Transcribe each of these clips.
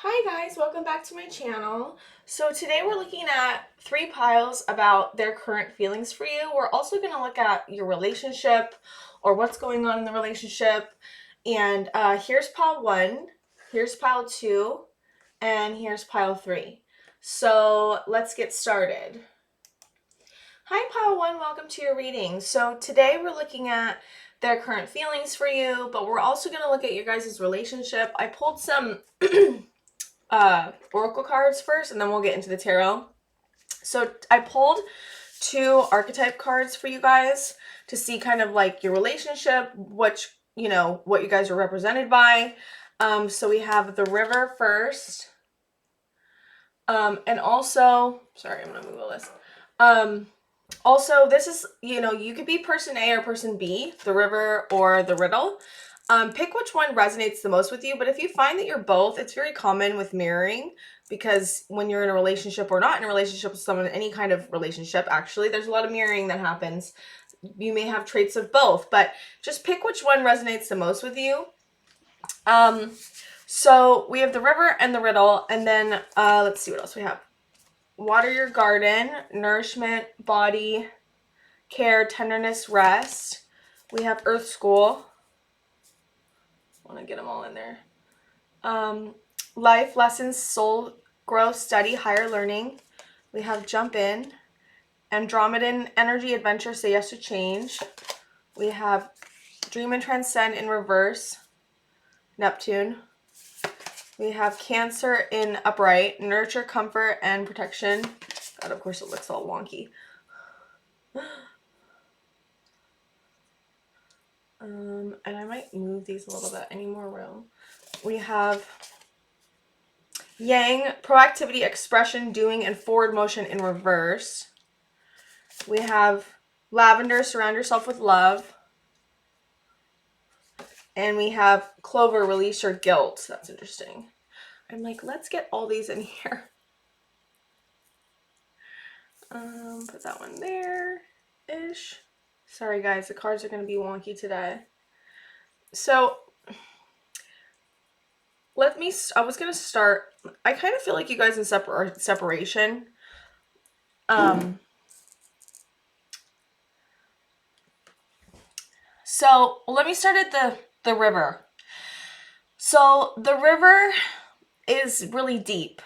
Hi guys, welcome back to my channel. So today we're looking at 3 piles about their current feelings for you. We're also going to look at your relationship or what's going on in the relationship. And here's pile 1, here's pile 2, and here's pile 3. So let's get started. Hi pile 1, welcome to your reading. So today we're looking at their current feelings for you, but we're also going to look at your guys' relationship. I pulled some oracle cards first, and then we'll get into the tarot. So I pulled 2 archetype cards for you guys to see kind of like your relationship, what you guys are represented by. So we have the River first, and also, sorry, I'm gonna move the list. Also, this is, you could be person A or person B, the River or the Riddle. Pick which one resonates the most with you, but if you find that you're both, it's very common with mirroring, because when you're in a relationship or not in a relationship with someone, any kind of relationship, actually, there's a lot of mirroring that happens. You may have traits of both, but just pick which one resonates the most with you. So we have the River and the Riddle, and then let's see what else we have. Water your garden, nourishment, body, care, tenderness, rest. We have Earth School. I want to get them all in there. Life lessons, soul growth, study, higher learning. We have Jump In, Andromedan energy, adventure, say yes to change. We have Dream and transcend in reverse, Neptune. We have Cancer in upright, nurture, comfort, and protection. God, of course it looks all wonky. And I might move these a little bit. I need more room. We have Yang, proactivity, expression, doing, and forward motion in reverse. We have Lavender, surround yourself with love. And we have Clover, release your guilt. That's interesting. I'm like, let's get all these in here. Put that one there-ish. Sorry guys, the cards are going to be wonky today. So I was going to start, I kind of feel like you guys in separation. So let me start at the River. So the River is really deep.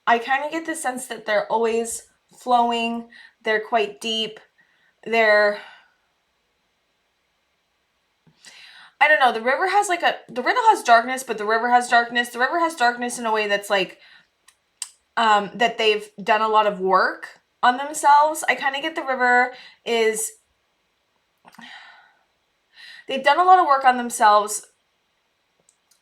I kind of get the sense that they're always flowing. They're quite deep. I don't know. The River has the Riddle has darkness, but the River has darkness. The River has darkness in a way that's like, that they've done a lot of work on themselves. I kind of get the River is, they've done a lot of work on themselves.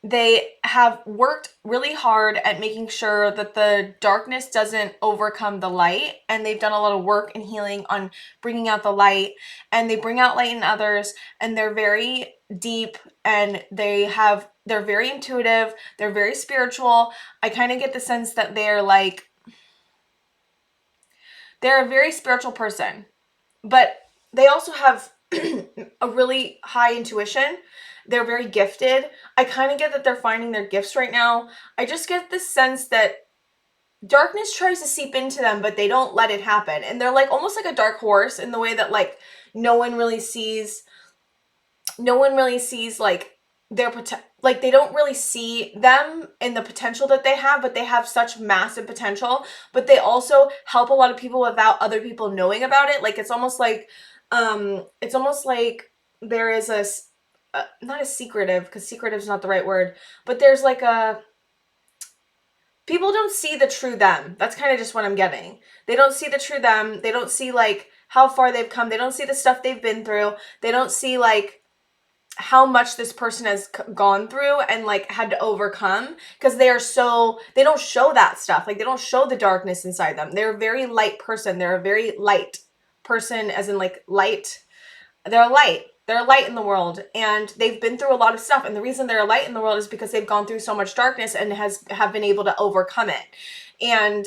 They have worked really hard at making sure that the darkness doesn't overcome the light, and they've done a lot of work and healing on bringing out the light, and they bring out light in others, and they're very deep, and they're very intuitive, they're very spiritual. I kind of get the sense that they're a very spiritual person, but they also have a really high intuition. They're very gifted. I kind of get that they're finding their gifts right now. I just get this sense that darkness tries to seep into them, but they don't let it happen. And they're like almost like a dark horse in the way that like no one really sees like they don't really see them in the potential that they have, but they have such massive potential. But they also help a lot of people without other people knowing about it. Like it's almost like there is not a secretive, because secretive is not the right word, but there's like people don't see the true them. That's kind of just what I'm getting. They don't see the true them. They don't see like how far they've come. They don't see the stuff they've been through. They don't see like how much this person has gone through and like had to overcome, because they don't show that stuff. Like they don't show the darkness inside them. They're a very light person. They're a very light person, as in like light. They're light. They're a light in the world, and they've been through a lot of stuff. And the reason they're a light in the world is because they've gone through so much darkness and have been able to overcome it. And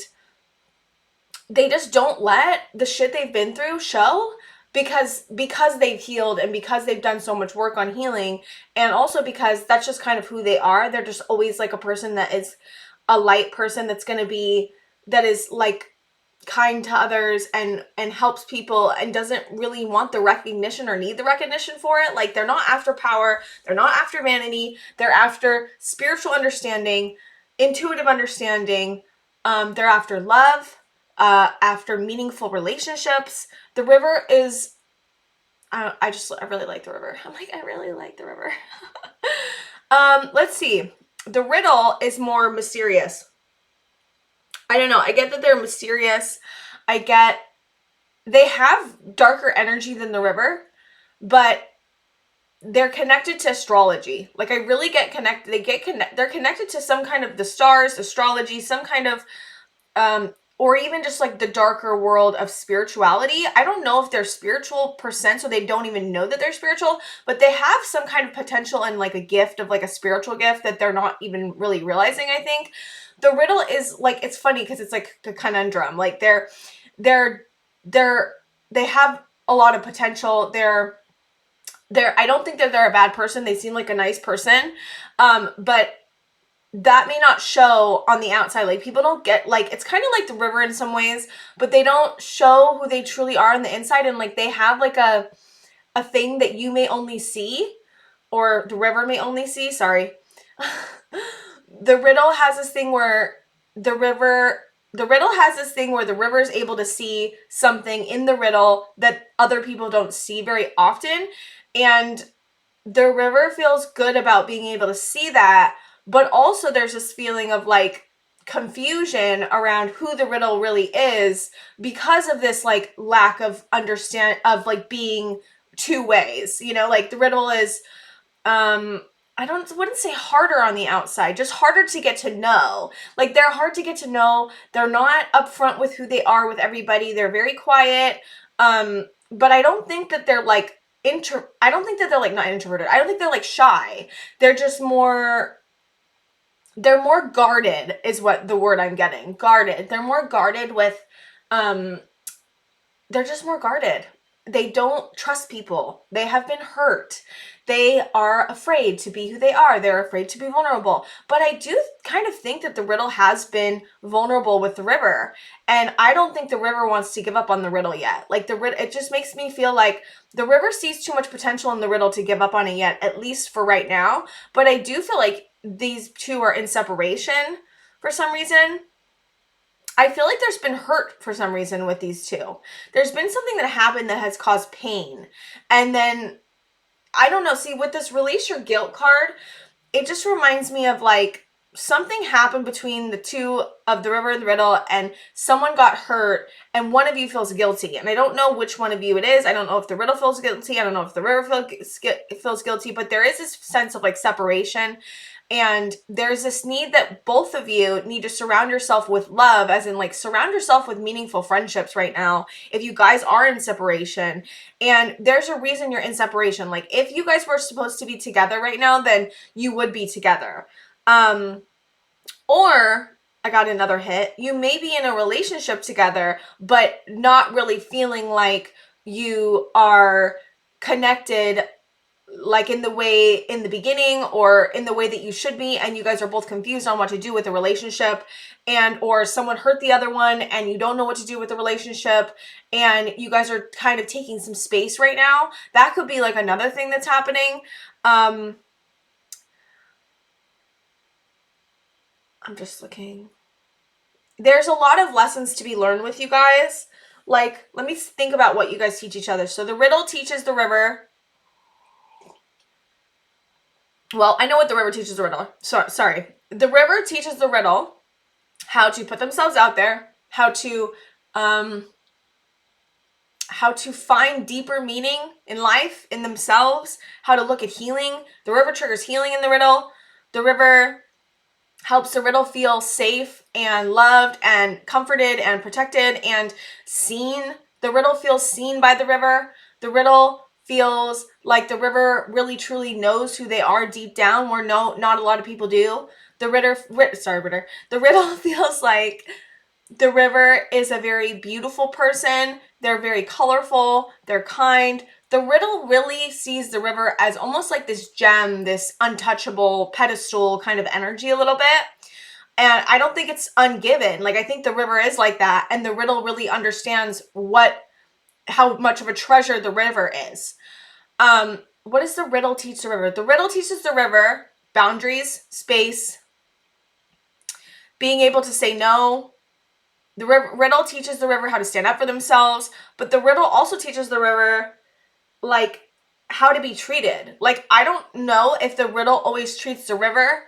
they just don't let the shit they've been through show, because they've healed, and because they've done so much work on healing, and also because that's just kind of who they are. They're just always like a person that is a light person that is like kind to others and helps people and doesn't really want the recognition or need the recognition for it. Like, they're not after power, they're not after vanity, they're after spiritual understanding, intuitive understanding, they're after love, after meaningful relationships. The river is, I really like the river. I'm like, I really like the river. Let's see. The riddle is more mysterious. I don't know. I get that they're mysterious. I get they have darker energy than the river, but they're connected to astrology. Like, I really get connected. They're connected to some kind of the stars, astrology, some kind of or even just like the darker world of spirituality. I don't know if they're spiritual percent, so they don't even know that they're spiritual, but they have some kind of potential and like a gift of like a spiritual gift that they're not even really realizing, I think. The riddle is like, it's funny because it's like a conundrum. Like, they have a lot of potential. I don't think that they're a bad person. They seem like a nice person. But that may not show on the outside. Like, people don't get, like, it's kind of like the river in some ways, but they don't show who they truly are on the inside. And like, they have like a thing that you may only see, or the river may only see, sorry. The riddle has this thing where the river is able to see something in the riddle that other people don't see very often. And the river feels good about being able to see that, but also there's this feeling of like confusion around who the riddle really is because of this like lack of understand of like being two ways, you know. Like, the riddle is I wouldn't say harder on the outside, just harder to get to know. Like, they're hard to get to know. They're not upfront with who they are with everybody. They're very quiet. But I don't think that they're like I don't think that they're like not introverted. I don't think they're like shy. They're just they're more guarded is what the word I'm getting. Guarded. They're more guarded with they're just more guarded. They don't trust people. They have been hurt. They are afraid to be who they are. They're afraid to be vulnerable. But I do kind of think that the riddle has been vulnerable with the river. And I don't think the river wants to give up on the riddle yet. Like, it just makes me feel like the river sees too much potential in the riddle to give up on it yet, at least for right now. But I do feel like these two are in separation for some reason. I feel like there's been hurt for some reason with these two. There's been something that happened that has caused pain. And then, I don't know, see, with this release your guilt card, it just reminds me of like something happened between the two of the river and the riddle, and someone got hurt, and one of you feels guilty. And I don't know which one of you it is. I don't know if the riddle feels guilty. I don't know if the river feels guilty, but there is this sense of like separation. And there's this need that both of you need to surround yourself with love, as in like surround yourself with meaningful friendships right now if you guys are in separation. And there's a reason you're in separation. Like, if you guys were supposed to be together right now, then you would be together. Or, I got another hit, you may be in a relationship together, but not really feeling like you are connected like in the way in the beginning or in the way that you should be, and you guys are both confused on what to do with the relationship, and or someone hurt the other one and you don't know what to do with the relationship, and you guys are kind of taking some space right now. That could be like another thing that's happening. I'm just looking. There's a lot of lessons to be learned with you guys. Like, let me think about what you guys teach each other. So the riddle teaches the river. Well, I know what the river teaches the riddle. Sorry. The river teaches the riddle how to put themselves out there, how to find deeper meaning in life, in themselves, how to look at healing. The river triggers healing in the riddle. The river helps the riddle feel safe and loved and comforted and protected and seen. The riddle feels seen by the river. The riddle feels like the river really truly knows who they are deep down, where not a lot of people do. The riddle feels like the river is a very beautiful person. They're very colorful. They're kind. The riddle really sees the river as almost like this gem, this untouchable pedestal kind of energy a little bit. And I don't think it's ungiven. Like, I think the river is like that, and the riddle really understands how much of a treasure the river is. What does the riddle teach the river? The riddle teaches the river boundaries, space, being able to say no. The riddle teaches the river how to stand up for themselves, but the riddle also teaches the river, like, how to be treated. Like, I don't know if the riddle always treats the river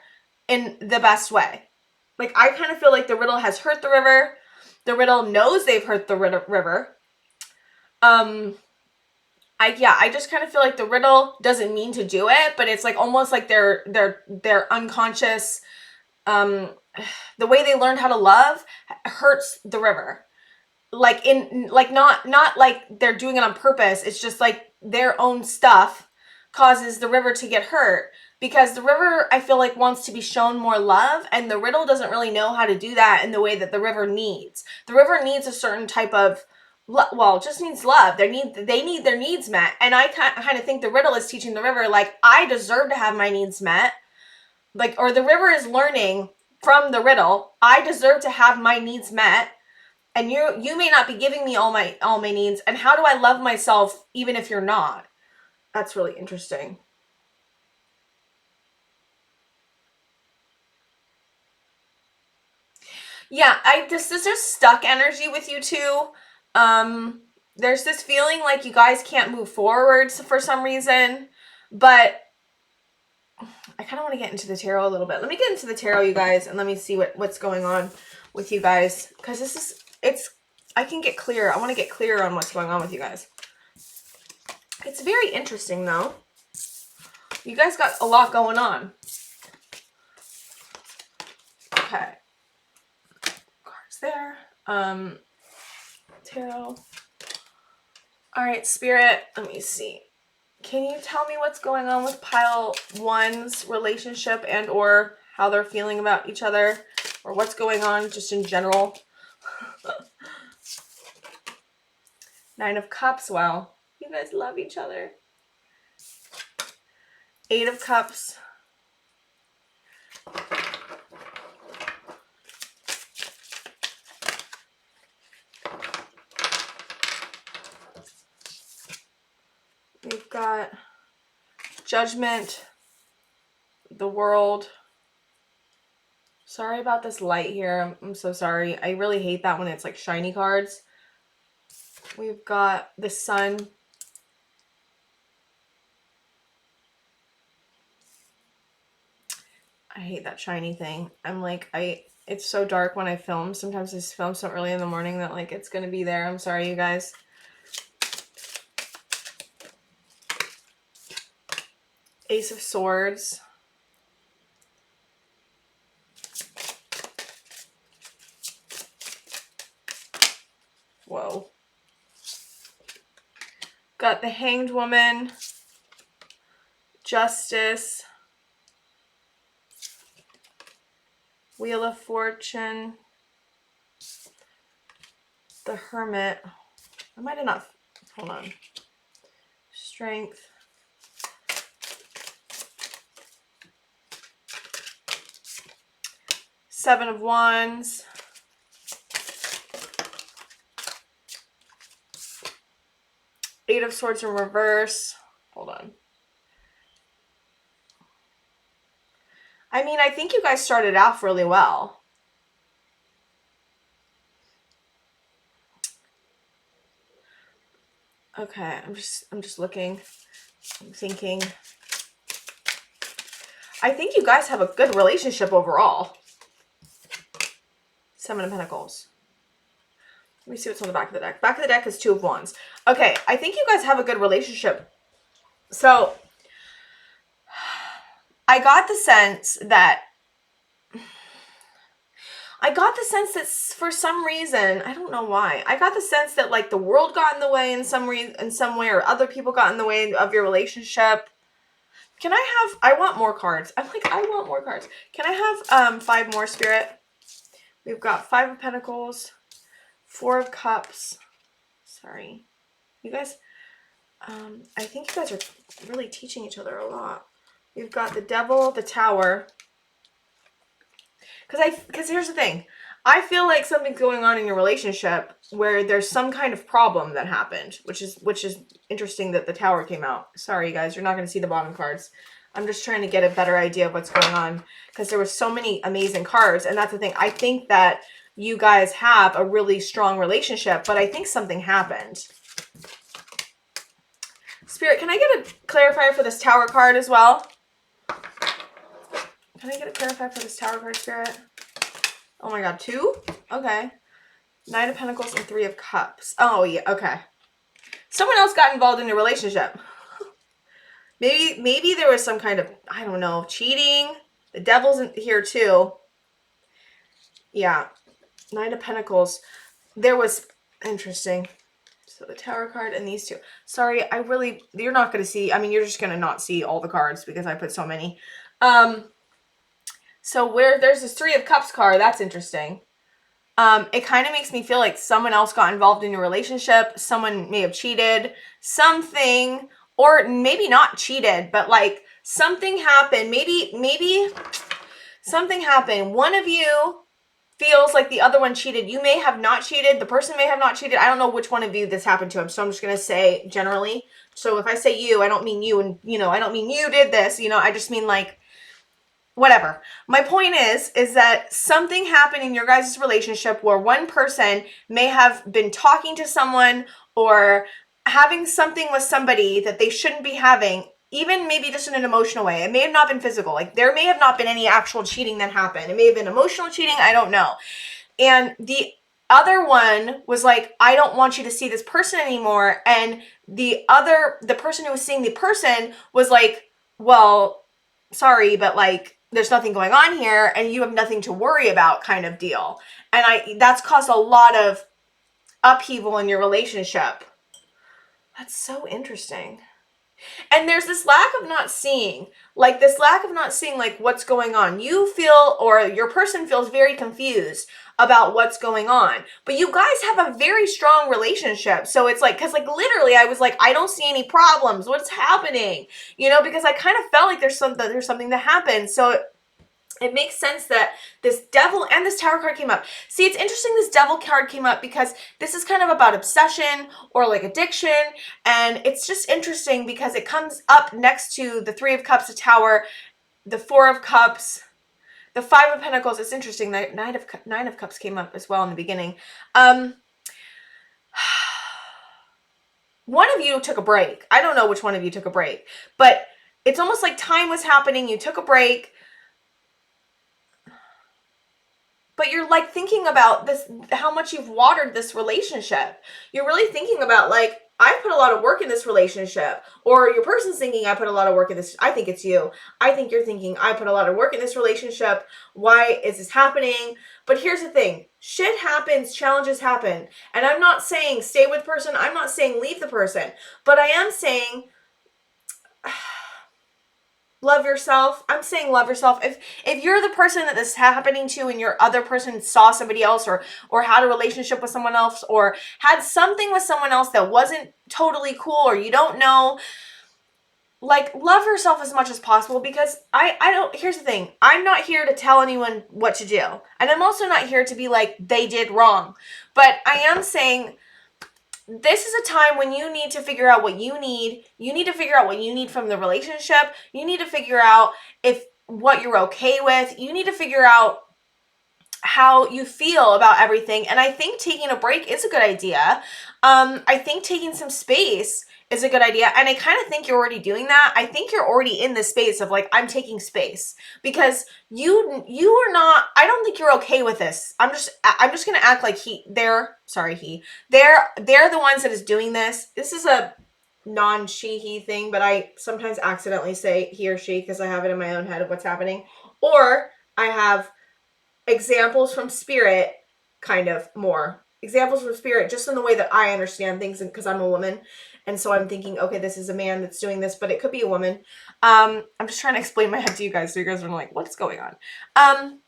in the best way. Like, I kind of feel like the riddle has hurt the river. The riddle knows they've hurt the river. I just kind of feel like the riddle doesn't mean to do it, but it's like almost like their unconscious, the way they learned how to love hurts the river. Like, not like they're doing it on purpose. It's just like their own stuff causes the river to get hurt, because the river, I feel like, wants to be shown more love, and the riddle doesn't really know how to do that in the way that the river needs. The river needs a certain type of, just needs love. They need their needs met. And I kind of think the riddle is teaching the river, like, I deserve to have my needs met. Like, or the river is learning from the riddle, I deserve to have my needs met. And you may not be giving me all my needs. And how do I love myself even if you're not? That's really interesting. Yeah, this is just stuck energy with you two. There's this feeling like you guys can't move forward for some reason, but I kind of want to get into the tarot a little bit. Let me get into the tarot, you guys, and let me see what's going on with you guys, because I can get clear. I want to get clear on what's going on with you guys. It's very interesting, though. You guys got a lot going on. Okay. Cards there. Tarot. All right, Spirit. Let me see. Can you tell me what's going on with pile one's relationship and or how they're feeling about each other, or what's going on just in general? 9 of Cups. Wow. You guys love each other. 8 of Cups. We've got Judgment, the World. Sorry about this light here. I'm so sorry. I really hate that when it's like shiny cards. We've got the Sun. I hate that shiny thing. I'm like, it's so dark when I film. Sometimes I film so early in the morning that like it's gonna be there. I'm sorry, you guys. Ace of Swords. Whoa. Got the Hanged Woman. Justice. Wheel of Fortune. The Hermit. I might have not. Hold on. Strength. Seven of Wands. Eight of Swords in reverse. Hold on. I mean, I think you guys started off really well. Okay, I'm just looking. I'm thinking. I think you guys have a good relationship overall. 7 of Pentacles. Let me see what's on the back of the deck. Back of the deck is 2 of Wands. Okay, I think you guys have a good relationship. So, I got the sense that for some reason, I don't know why, I got the sense that like the world got in the way in some way, or other people got in the way of your relationship. I want more cards. I'm like, I want more cards. Can I have 5 more, Spirit? We've got 5 of Pentacles, 4 of Cups. Sorry. You guys, I think you guys are really teaching each other a lot. We've got the Devil, the Tower. Because here's the thing. I feel like something's going on in your relationship where there's some kind of problem that happened, which is interesting that the Tower came out. Sorry, guys, you're not going to see the bottom cards. I'm just trying to get a better idea of what's going on because there were so many amazing cards, and that's the thing. I think that you guys have a really strong relationship, but I think something happened. Spirit, can I get a clarifier for this Tower card as well? Can I get a clarifier for this Tower card, Spirit? Oh my god, 2? Okay. Knight of Pentacles and 3 of Cups. Oh, yeah, okay. Someone else got involved in your relationship. Maybe there was some kind of, I don't know, cheating. The Devil's in here too. Yeah. Knight of Pentacles. There was, interesting. So the Tower card and these two. Sorry, you're not going to see, I mean, you're just going to not see all the cards because I put so many. So where there's this 3 of Cups card, that's interesting. It kind of makes me feel like someone else got involved in your relationship. Someone may have cheated. Something, or maybe not cheated, but like something happened. Maybe something happened. One of you feels like the other one cheated. You may have not cheated. The person may have not cheated. I don't know which one of you this happened to. So I'm just going to say generally. So if I say you, I don't mean you, and I don't mean you did this, I just mean like, whatever. My point is that something happened in your guys' relationship where one person may have been talking to someone or having something with somebody that they shouldn't be having, even maybe just in an emotional way. It may have not been physical. Like there may have not been any actual cheating that happened. It may have been emotional cheating. I don't know. And the other one was like, I don't want you to see this person anymore. And the person who was seeing the person was like, well, sorry, but like, there's nothing going on here and you have nothing to worry about kind of deal. And that's caused a lot of upheaval in your relationship. That's so interesting. And there's this lack of not seeing, like what's going on. You feel, or your person feels very confused about what's going on. But you guys have a very strong relationship. So it's like, because like literally I was like, I don't see any problems. What's happening? Because I kind of felt like there's something that happened. So it makes sense that this Devil and this Tower card came up. See, it's interesting this Devil card came up because this is kind of about obsession or like addiction. And it's just interesting because it comes up next to the 3 of Cups, the Tower, the 4 of Cups, the 5 of Pentacles. It's interesting. The 9 of Cups came up as well in the beginning. One of you took a break. I don't know which one of you took a break, but it's almost like time was happening. You took a break. But you're like thinking about this, how much you've watered this relationship. You're really thinking about like, I put a lot of work in this relationship, or your person's thinking I put a lot of work in this. I think it's you. I think you're thinking I put a lot of work in this relationship. Why is this happening? But here's the thing. Shit happens, challenges happen. And I'm not saying stay with the person. I'm not saying leave the person, but I am saying love yourself. I'm saying love yourself. If you're the person that this is happening to and your other person saw somebody else or had a relationship with someone else or had something with someone else that wasn't totally cool or you don't know, like love yourself as much as possible because I don't, here's the thing. I'm not here to tell anyone what to do. And I'm also not here to be like, they did wrong. But I am saying this is a time when you need to figure out what you need. You need to figure out what you need from the relationship. You need to figure out what you're okay with. You need to figure out how you feel about everything. And I think taking a break is a good idea. I think taking some space is a good idea. And I kind of think you're already doing that. I think you're already in this space of like, I'm taking space because you are not, I don't think you're okay with this. I'm just going to act like they're the ones that is doing this. This is a non-she, he thing, but I sometimes accidentally say he or she because I have it in my own head of what's happening. Or I have examples from spirit, kind of more examples from spirit, just in the way that I understand things because I'm a woman. And so I'm thinking, okay, this is a man that's doing this, but it could be a woman. I'm just trying to explain my head to you guys. So you guys are like, what's going on?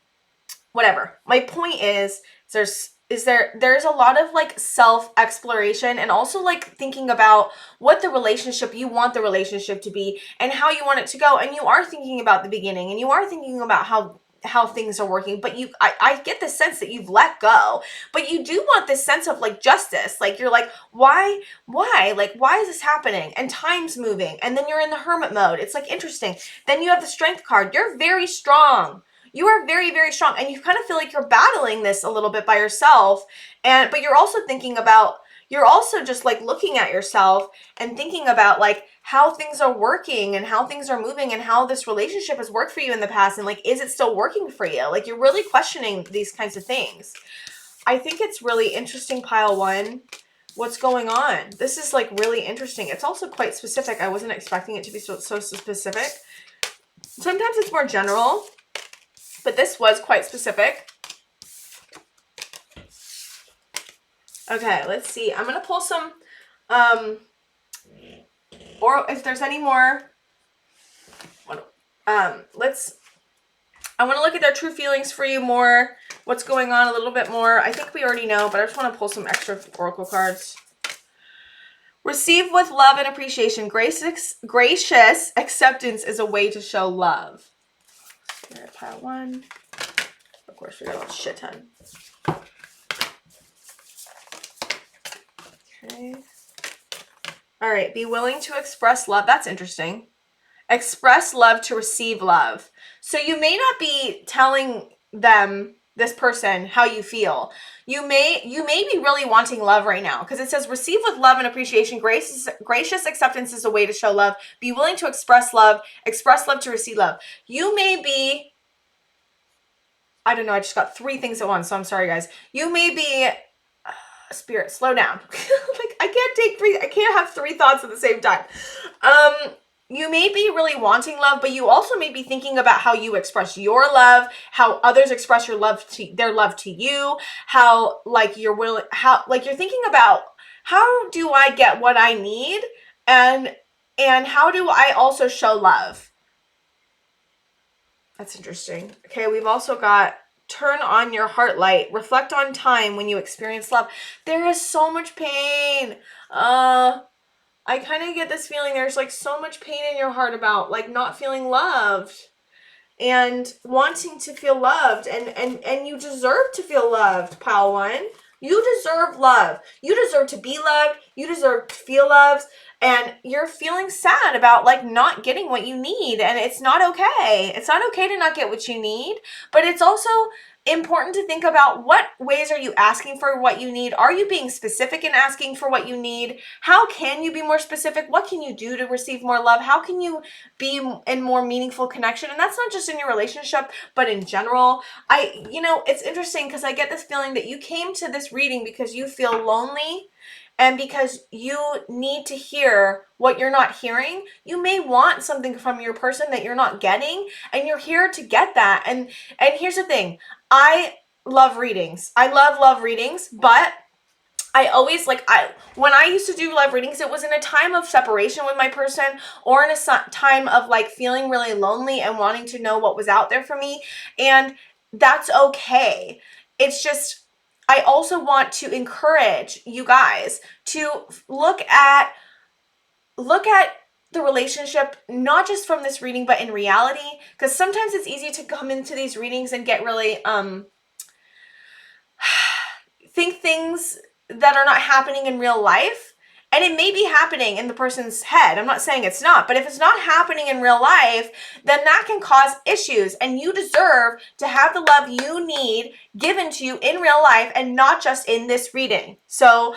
Whatever. My point is there's a lot of like self-exploration and also like thinking about what the relationship, you want the relationship to be and how you want it to go. And you are thinking about the beginning and you are thinking about how how things are working, but I get the sense that you've let go, but you do want this sense of like justice. Like you're like, why, like, why is this happening? And time's moving. And then you're in the hermit mode. It's like interesting. Then you have the strength card. You're very strong. You are very, very strong. And you kind of feel like you're battling this a little bit by yourself. But you're also thinking about, you're also just like looking at yourself and thinking about like how things are working and how things are moving and how this relationship has worked for you in the past. And like, is it still working for you? Like you're really questioning these kinds of things. I think it's really interesting, pile one, what's going on. This is like really interesting. It's also quite specific. I wasn't expecting it to be so specific. Sometimes it's more general, but this was quite specific. Okay, let's see. I'm going to pull some, or if there's any more, I want to look at their true feelings for you more, what's going on a little bit more. I think we already know, but I just want to pull some extra oracle cards. Receive with love and appreciation. Gracious acceptance is a way to show love. Spirit, pile one. Of course, we got a shit ton. Okay. All right. Be willing to express love. That's interesting. Express love to receive love. So you may not be telling them, this person, how you feel. You may be really wanting love right now, because it says receive with love and appreciation. Gracious acceptance is a way to show love. Be willing to express love to receive love. You may be, I don't know, I just got 3 things at once, so I'm sorry guys. You may be, Spirit, slow down. Like I can't have 3 thoughts at the same time. You may be really wanting love, but you also may be thinking about how you express your love, how others express their love to you, how like you're willing, how like you're thinking about how do I get what I need, and how do I also show love? That's interesting. Okay, we've also got turn on your heart light. Reflect on time when you experience love. There is so much pain. I kind of get this feeling there's like so much pain in your heart about like not feeling loved and wanting to feel loved, and you deserve to feel loved, pile one. You deserve love. You deserve to be loved. You deserve to feel loved. And you're feeling sad about like not getting what you need. And it's not okay. It's not okay to not get what you need. But it's also important to think about what ways are you asking for what you need? Are you being specific in asking for what you need? How can you be more specific? What can you do to receive more love? How can you be in more meaningful connection? And that's not just in your relationship, but in general. It's interesting because I get this feeling that you came to this reading because you feel lonely and because you need to hear what you're not hearing. You may want something from your person that you're not getting, and you're here to get that. And here's the thing. I love readings. I love readings, but I always when I used to do love readings, it was in a time of separation with my person or in a time of like feeling really lonely and wanting to know what was out there for me. And that's okay. It's just, I also want to encourage you guys to look at the relationship, not just from this reading, but in reality, because sometimes it's easy to come into these readings and get really, think things that are not happening in real life. And it may be happening in the person's head. I'm not saying it's not, but if it's not happening in real life, then that can cause issues. And you deserve to have the love you need given to you in real life and not just in this reading. So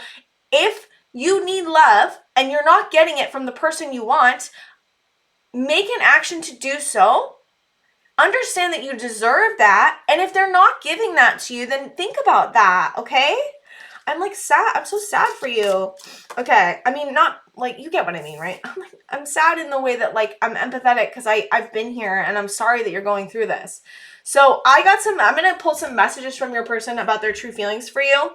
if you need love and you're not getting it from the person you want, make an action to do so. Understand that you deserve that. And if they're not giving that to you, then think about that, okay? I'm like sad. I'm so sad for you. Okay. I mean, not like, you get what I mean, right? I'm sad in the way that like I'm empathetic because I've been here and I'm sorry that you're going through this. So I'm going to pull some messages from your person about their true feelings for you.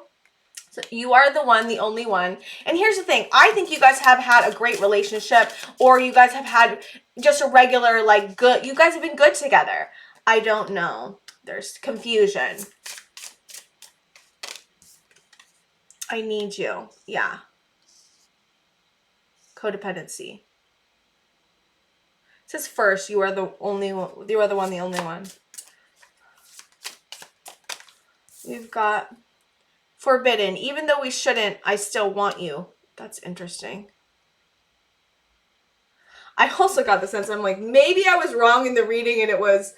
So you are the one, the only one. And here's the thing. I think you guys have had a great relationship, or you guys have had just a regular, like good, you guys have been good together. I don't know. There's confusion. I need you. Yeah. Codependency. It says first, you are the only one, you are the one, the only one. We've got forbidden. Even though we shouldn't, I still want you. That's interesting. I also got the sense, I'm like, maybe I was wrong in the reading and it was,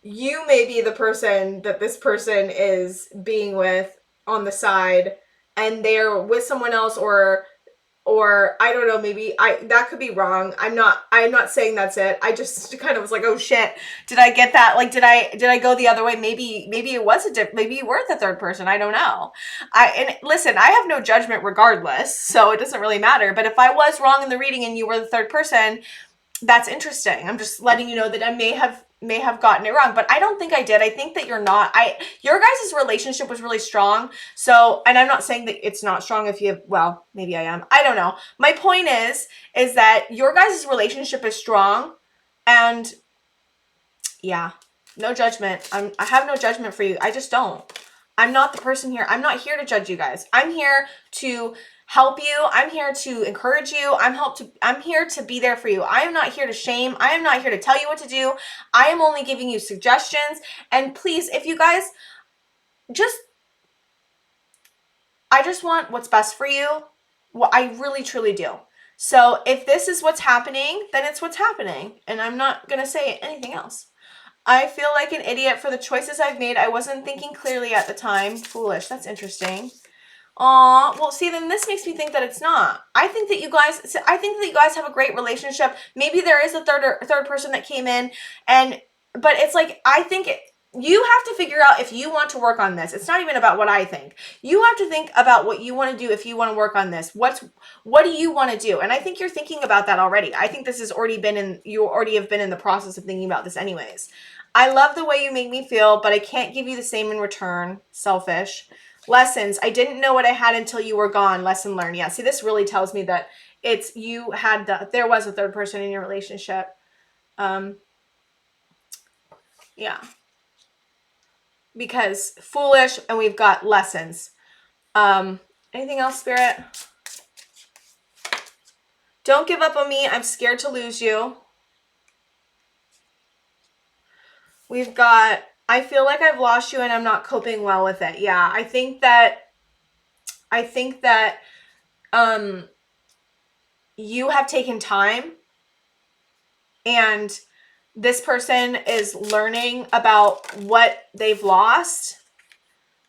you may be the person that this person is being with on the side and they're with someone else, or I don't know, maybe that could be wrong. I'm not saying that's it. I just kind of was like, oh shit, did I get that? Like, did I go the other way? Maybe it was maybe you were the third person. I don't know. And listen, I have no judgment regardless, so it doesn't really matter. But if I was wrong in the reading and you were the third person, that's interesting. I'm just letting you know that I may have gotten it wrong, but I don't think I did. I think that you're not. Your guys' relationship was really strong. So, and I'm not saying that it's not strong if you have, well, maybe I am. I don't know. My point is that your guys' relationship is strong, and yeah, no judgment. I have no judgment for you. I just don't. I'm not the person here. I'm not here to judge you guys. I'm here to help you. I'm here to encourage you. I'm here to be there for you. I am not here to shame. I am not here to tell you what to do. I am only giving you suggestions. And please, if you guys I just want what's best for you. Well, I really truly do. So if this is what's happening, then it's what's happening. And I'm not going to say anything else. I feel like an idiot for the choices I've made. I wasn't thinking clearly at the time. Foolish. That's interesting. Aw, well, see, then this makes me think that it's not. I think that you guys have a great relationship. Maybe there is a third person that came in, but it's like, I think you have to figure out if you want to work on this. It's not even about what I think. You have to think about what you want to do if you want to work on this. What do you want to do? And I think you're thinking about that already. I think this has already you already have been in the process of thinking about this anyways. I love the way you make me feel, but I can't give you the same in return. Selfish. Lessons. I didn't know what I had until you were gone. Lesson learned. Yeah. See, this really tells me that there was a third person in your relationship. Yeah. Because foolish, and we've got lessons. Anything else, Spirit? Don't give up on me. I'm scared to lose you. We've got, I feel like I've lost you and I'm not coping well with it. Yeah, I think that you have taken time, and this person is learning about what they've lost.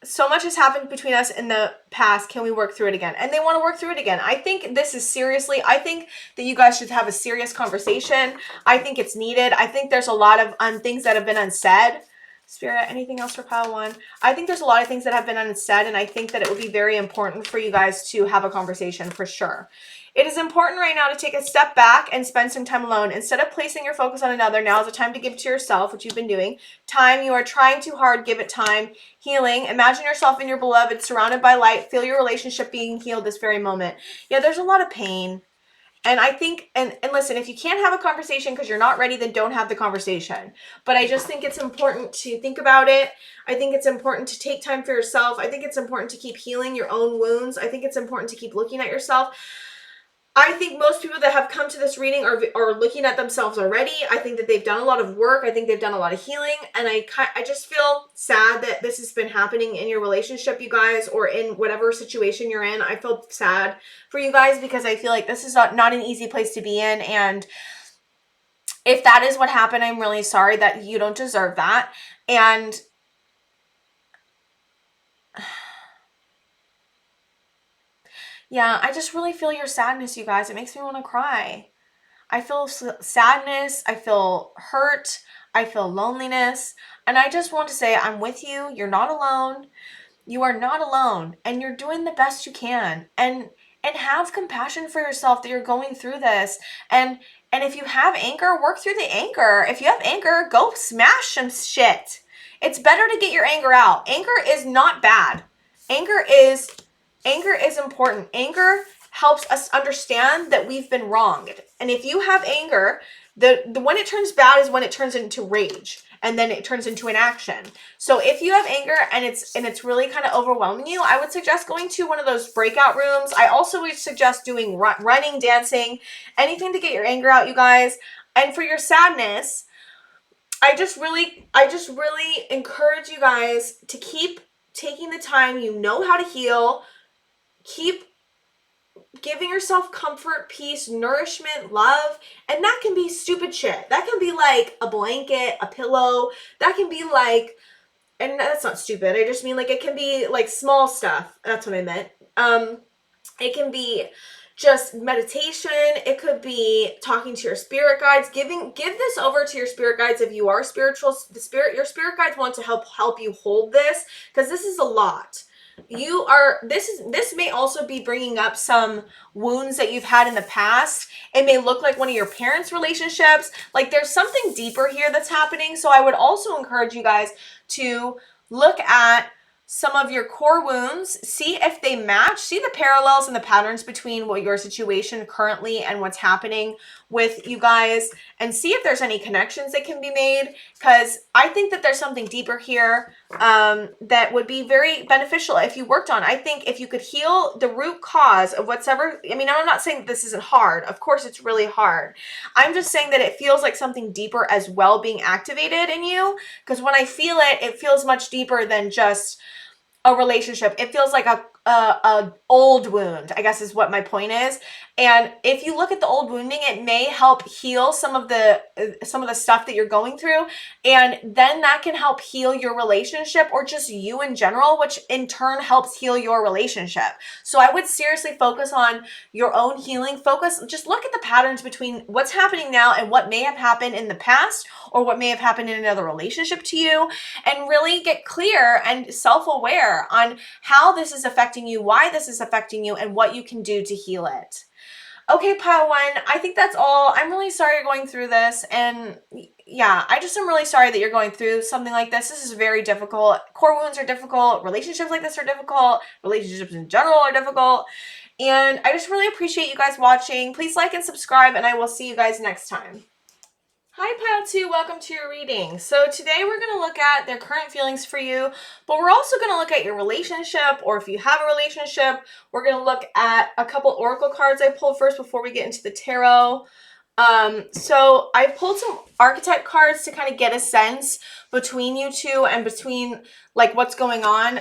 So much has happened between us in the past. Can we work through it again? And they want to work through it again. I think this is seriously, I think that you guys should have a serious conversation. I think it's needed. I think there's a lot of things that have been unsaid. Spirit, anything else for pile one? I think there's a lot of things that have been unsaid, and I think that it would be very important for you guys to have a conversation for sure. It is important right now to take a step back and spend some time alone. Instead of placing your focus on another, now is the time to give to yourself, which you've been doing. Time, you are trying too hard, give it time. Healing, imagine yourself and your beloved surrounded by light. Feel your relationship being healed this very moment. Yeah, there's a lot of pain. And I think, and listen, if you can't have a conversation because you're not ready, then don't have the conversation. But I just think it's important to think about it. I think it's important to take time for yourself. I think it's important to keep healing your own wounds. I think it's important to keep looking at yourself. I think most people that have come to this reading are looking at themselves already. I think that they've done a lot of work. I think they've done a lot of healing. And I just feel sad that this has been happening in your relationship, you guys, or in whatever situation you're in. I feel sad for you guys because I feel like this is not an easy place to be in. And if that is what happened, I'm really sorry. That you don't deserve that. And yeah, I just really feel your sadness, you guys. It makes me want to cry. I feel sadness. I feel hurt. I feel loneliness. And I just want to say, I'm with you. You're not alone. You are not alone. And you're doing the best you can. And have compassion for yourself that you're going through this. And if you have anger, work through the anger. If you have anger, go smash some shit. It's better to get your anger out. Anger is not bad. Anger is important. Anger helps us understand that we've been wronged. And if you have anger, the when it turns bad is when it turns into rage, and then it turns into an action. So if you have anger and it's really kind of overwhelming you, I would suggest going to one of those breakout rooms. I also would suggest doing running, dancing, anything to get your anger out, you guys. And for your sadness, I just really encourage you guys to keep taking the time, you know how to heal. Keep giving yourself comfort, peace, nourishment, love. And that can be stupid shit. That can be like a blanket, a pillow. That can be like, and that's not stupid. I just mean like it can be like small stuff. That's what I meant. It can be just meditation. It could be talking to your spirit guides. Give this over to your spirit guides if you are spiritual. Your spirit guides want to help you hold this, because this is a lot. This may also be bringing up some wounds that you've had in the past. It may look like one of your parents' relationships. Like there's something deeper here that's happening. So I would also encourage you guys to look at some of your core wounds, see if they match, see the parallels and the patterns between what your situation currently and what's happening with you guys, and see if there's any connections that can be made, because I think that there's something deeper here that would be very beneficial if you worked on. I think if you could heal the root cause of whatever, I mean, I'm not saying that this isn't hard. Of course, it's really hard. I'm just saying that it feels like something deeper as well being activated in you, because when I feel it, it feels much deeper than just a relationship. It feels like a old wound, I guess is what my point is. And if you look at the old wounding, it may help heal some of the stuff that you're going through, and then that can help heal your relationship or just you in general, which in turn helps heal your relationship. So I would seriously focus on your own healing. Just look at the patterns between what's happening now and what may have happened in the past, or what may have happened in another relationship to you, and really get clear and self-aware on how this is affecting you, why this is affecting you, and what you can do to heal it. Okay, pile one, I think that's all. I'm really sorry you're going through this, and yeah, I just am really sorry that you're going through something like this. This is very difficult. Core wounds are difficult. Relationships like this are difficult. Relationships in general are difficult. And I just really appreciate you guys watching. Please like and subscribe, and I will see you guys next time. Hi, Pile 2. Welcome to your reading. So today we're going to look at their current feelings for you, but we're also going to look at your relationship, or if you have a relationship. We're going to look at a couple oracle cards I pulled first before we get into the tarot. So I pulled some archetype cards to kind of get a sense between you two and between like what's going on.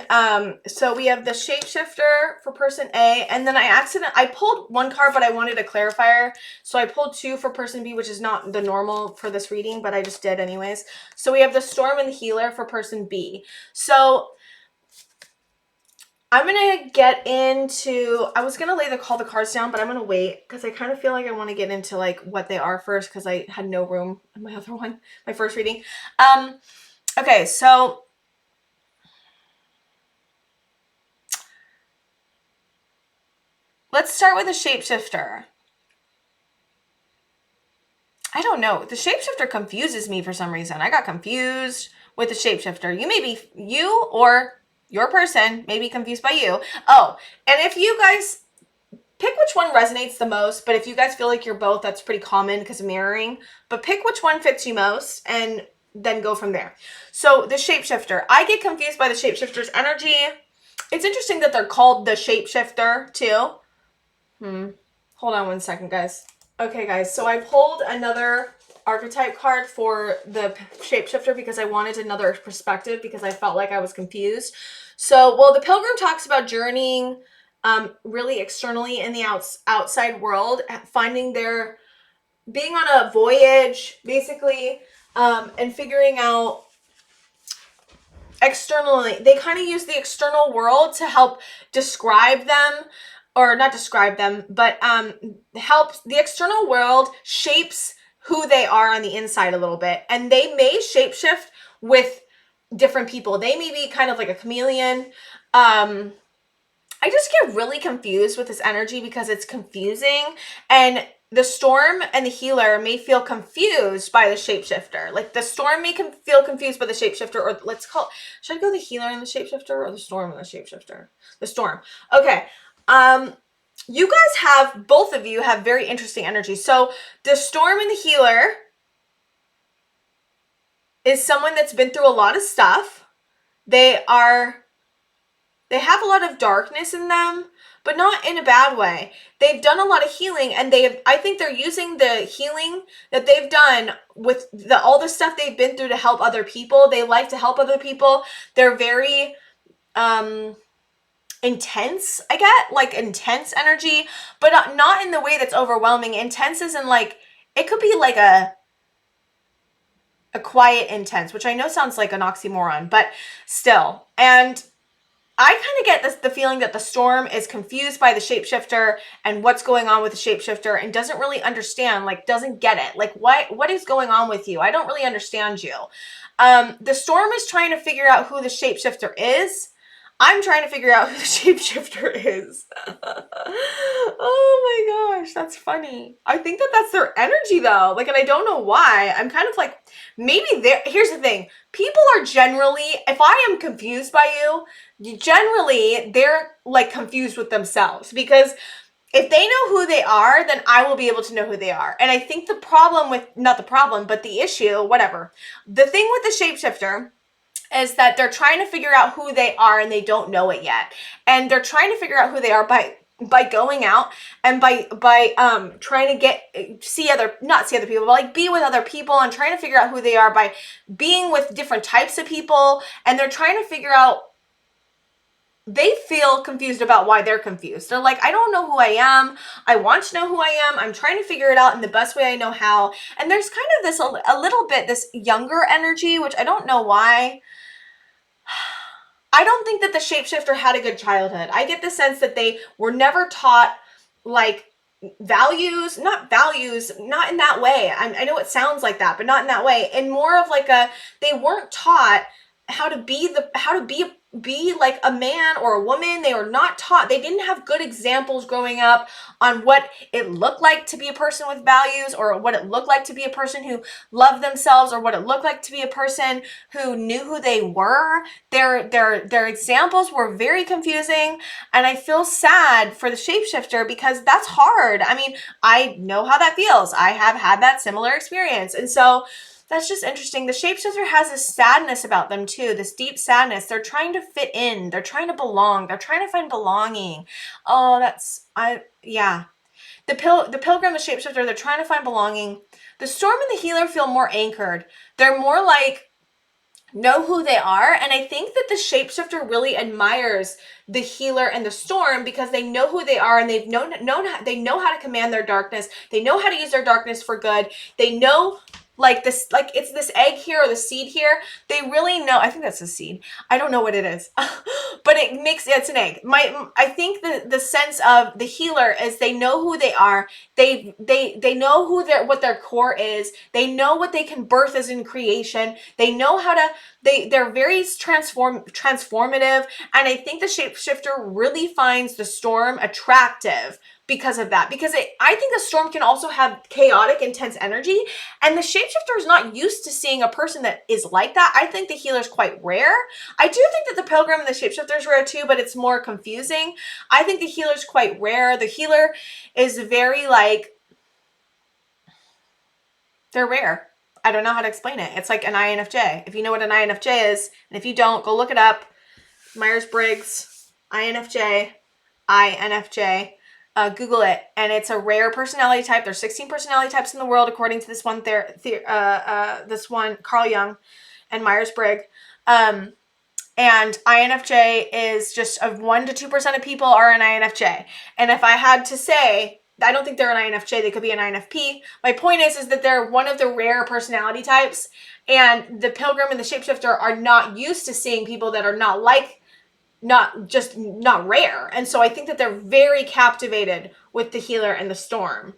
So we have the shapeshifter for person A, and then I pulled one card, but I wanted a clarifier. So I pulled two for person B, which is not the normal for this reading, but I just did anyways. So we have the storm and the healer for person B. So I'm going to get into, I was going to lay the cards down, but I'm going to wait because I kind of feel like I want to get into like what they are first, because I had no room in my other one, my first reading. Okay, so let's start with the shapeshifter. I don't know. The shapeshifter confuses me for some reason. I got confused with the shapeshifter. You or your person may be confused by you. Oh, and if you guys pick which one resonates the most, but if you guys feel like you're both, that's pretty common because of mirroring. But pick which one fits you most and then go from there. So the shapeshifter. I get confused by the shapeshifter's energy. It's interesting that they're called the shapeshifter too. Hold on one second, guys. Okay, guys. So I pulled another archetype card for the shapeshifter because I wanted another perspective, because I felt like I was confused. So, well, the pilgrim talks about journeying really externally in the outside world, being on a voyage, basically, and figuring out externally. They kind of use the external world to help describe them, or not describe them, but helps the external world shapes who they are on the inside a little bit. And they may shapeshift with different people. They may be kind of like a chameleon. I just get really confused with this energy because it's confusing. And the storm and the healer may feel confused by the shapeshifter. Like the storm may feel confused by the shapeshifter, or should I go the healer and the shapeshifter, or the storm and the shapeshifter? The storm. Okay. You guys both of you have very interesting energy. So the storm and the healer is someone that's been through a lot of stuff. They have a lot of darkness in them, but not in a bad way. They've done a lot of healing, and I think they're using the healing that they've done with all the stuff they've been through to help other people. They like to help other people. They're very intense, I get, like intense energy, but not in the way that's overwhelming. Intense is in like, it could be like a quiet intense, which I know sounds like an oxymoron, but still. And I kind of get the feeling that the storm is confused by the shapeshifter and what's going on with the shapeshifter and doesn't really understand, like doesn't get it. Like what is going on with you? I don't really understand you. The storm is trying to figure out who the shapeshifter is. I'm trying to figure out who the shapeshifter is. Oh my gosh, that's funny. I think that that's their energy though. Like, and I don't know why. I'm kind of like, maybe here's the thing. People are generally, if I am confused by you, generally they're like confused with themselves, because if they know who they are, then I will be able to know who they are. And I think the problem with, not the problem, but the issue, whatever. The thing with the shapeshifter is that they're trying to figure out who they are and they don't know it yet. And they're trying to figure out who they are by going out and by trying to not see other people, but like be with other people and trying to figure out who they are by being with different types of people. And they're trying to figure out, they feel confused about why they're confused. They're like, I don't know who I am. I want to know who I am. I'm trying to figure it out in the best way I know how. And there's kind of this, a little bit, this younger energy, which I don't know why. I don't think that the shapeshifter had a good childhood. I get the sense that they were never taught like values, not in that way. I know it sounds like that, but not in that way. And more of like they weren't taught how to be like a man or a woman. They were not taught, they didn't have good examples growing up on what it looked like to be a person with values, or what it looked like to be a person who loved themselves, or what it looked like to be a person who knew who they were. Their examples were very confusing, and I feel sad for the shapeshifter because that's hard. I mean, I know how that feels. I have had that similar experience. And so that's just interesting. The shapeshifter has this sadness about them too, this deep sadness. They're trying to fit in. They're trying to belong. They're trying to find belonging. Oh, yeah. The pilgrim, the shapeshifter, they're trying to find belonging. The storm and the healer feel more anchored. They're more like, know who they are. And I think that the shapeshifter really admires the healer and the storm because they know who they are, and they know how to command their darkness. They know how to use their darkness for good. They know, like this, like it's this egg here or the seed here. They really know. I think that's a seed. I don't know what it is, but it's an egg. I think the sense of the healer is they know who they are. They know what their core is. They know what they can birth as in creation. They know how to, they're very transformative. And I think the shapeshifter really finds the storm attractive because of that. Because I think the storm can also have chaotic, intense energy. And the shapeshifter is not used to seeing a person that is like that. I think the healer is quite rare. I do think that the pilgrim and the shapeshifter is rare too, but it's more confusing. I think the healer is quite rare. The healer is very like, they're rare. I don't know how to explain it. It's like an INFJ. If you know what an INFJ is, and if you don't, go look it up. Myers-Briggs, INFJ, INFJ. Google it, and it's a rare personality type. There's 16 personality types in the world, according to this one this one Carl Jung and Myers-Briggs. And INFJ is just of 1% to 2% of people are an INFJ. And if I had to say, I don't think they're an INFJ. They could be an INFP. My point is that they're one of the rare personality types, and the pilgrim and the shapeshifter are not used to seeing people that are not rare. And so I think that they're very captivated with the healer and the storm.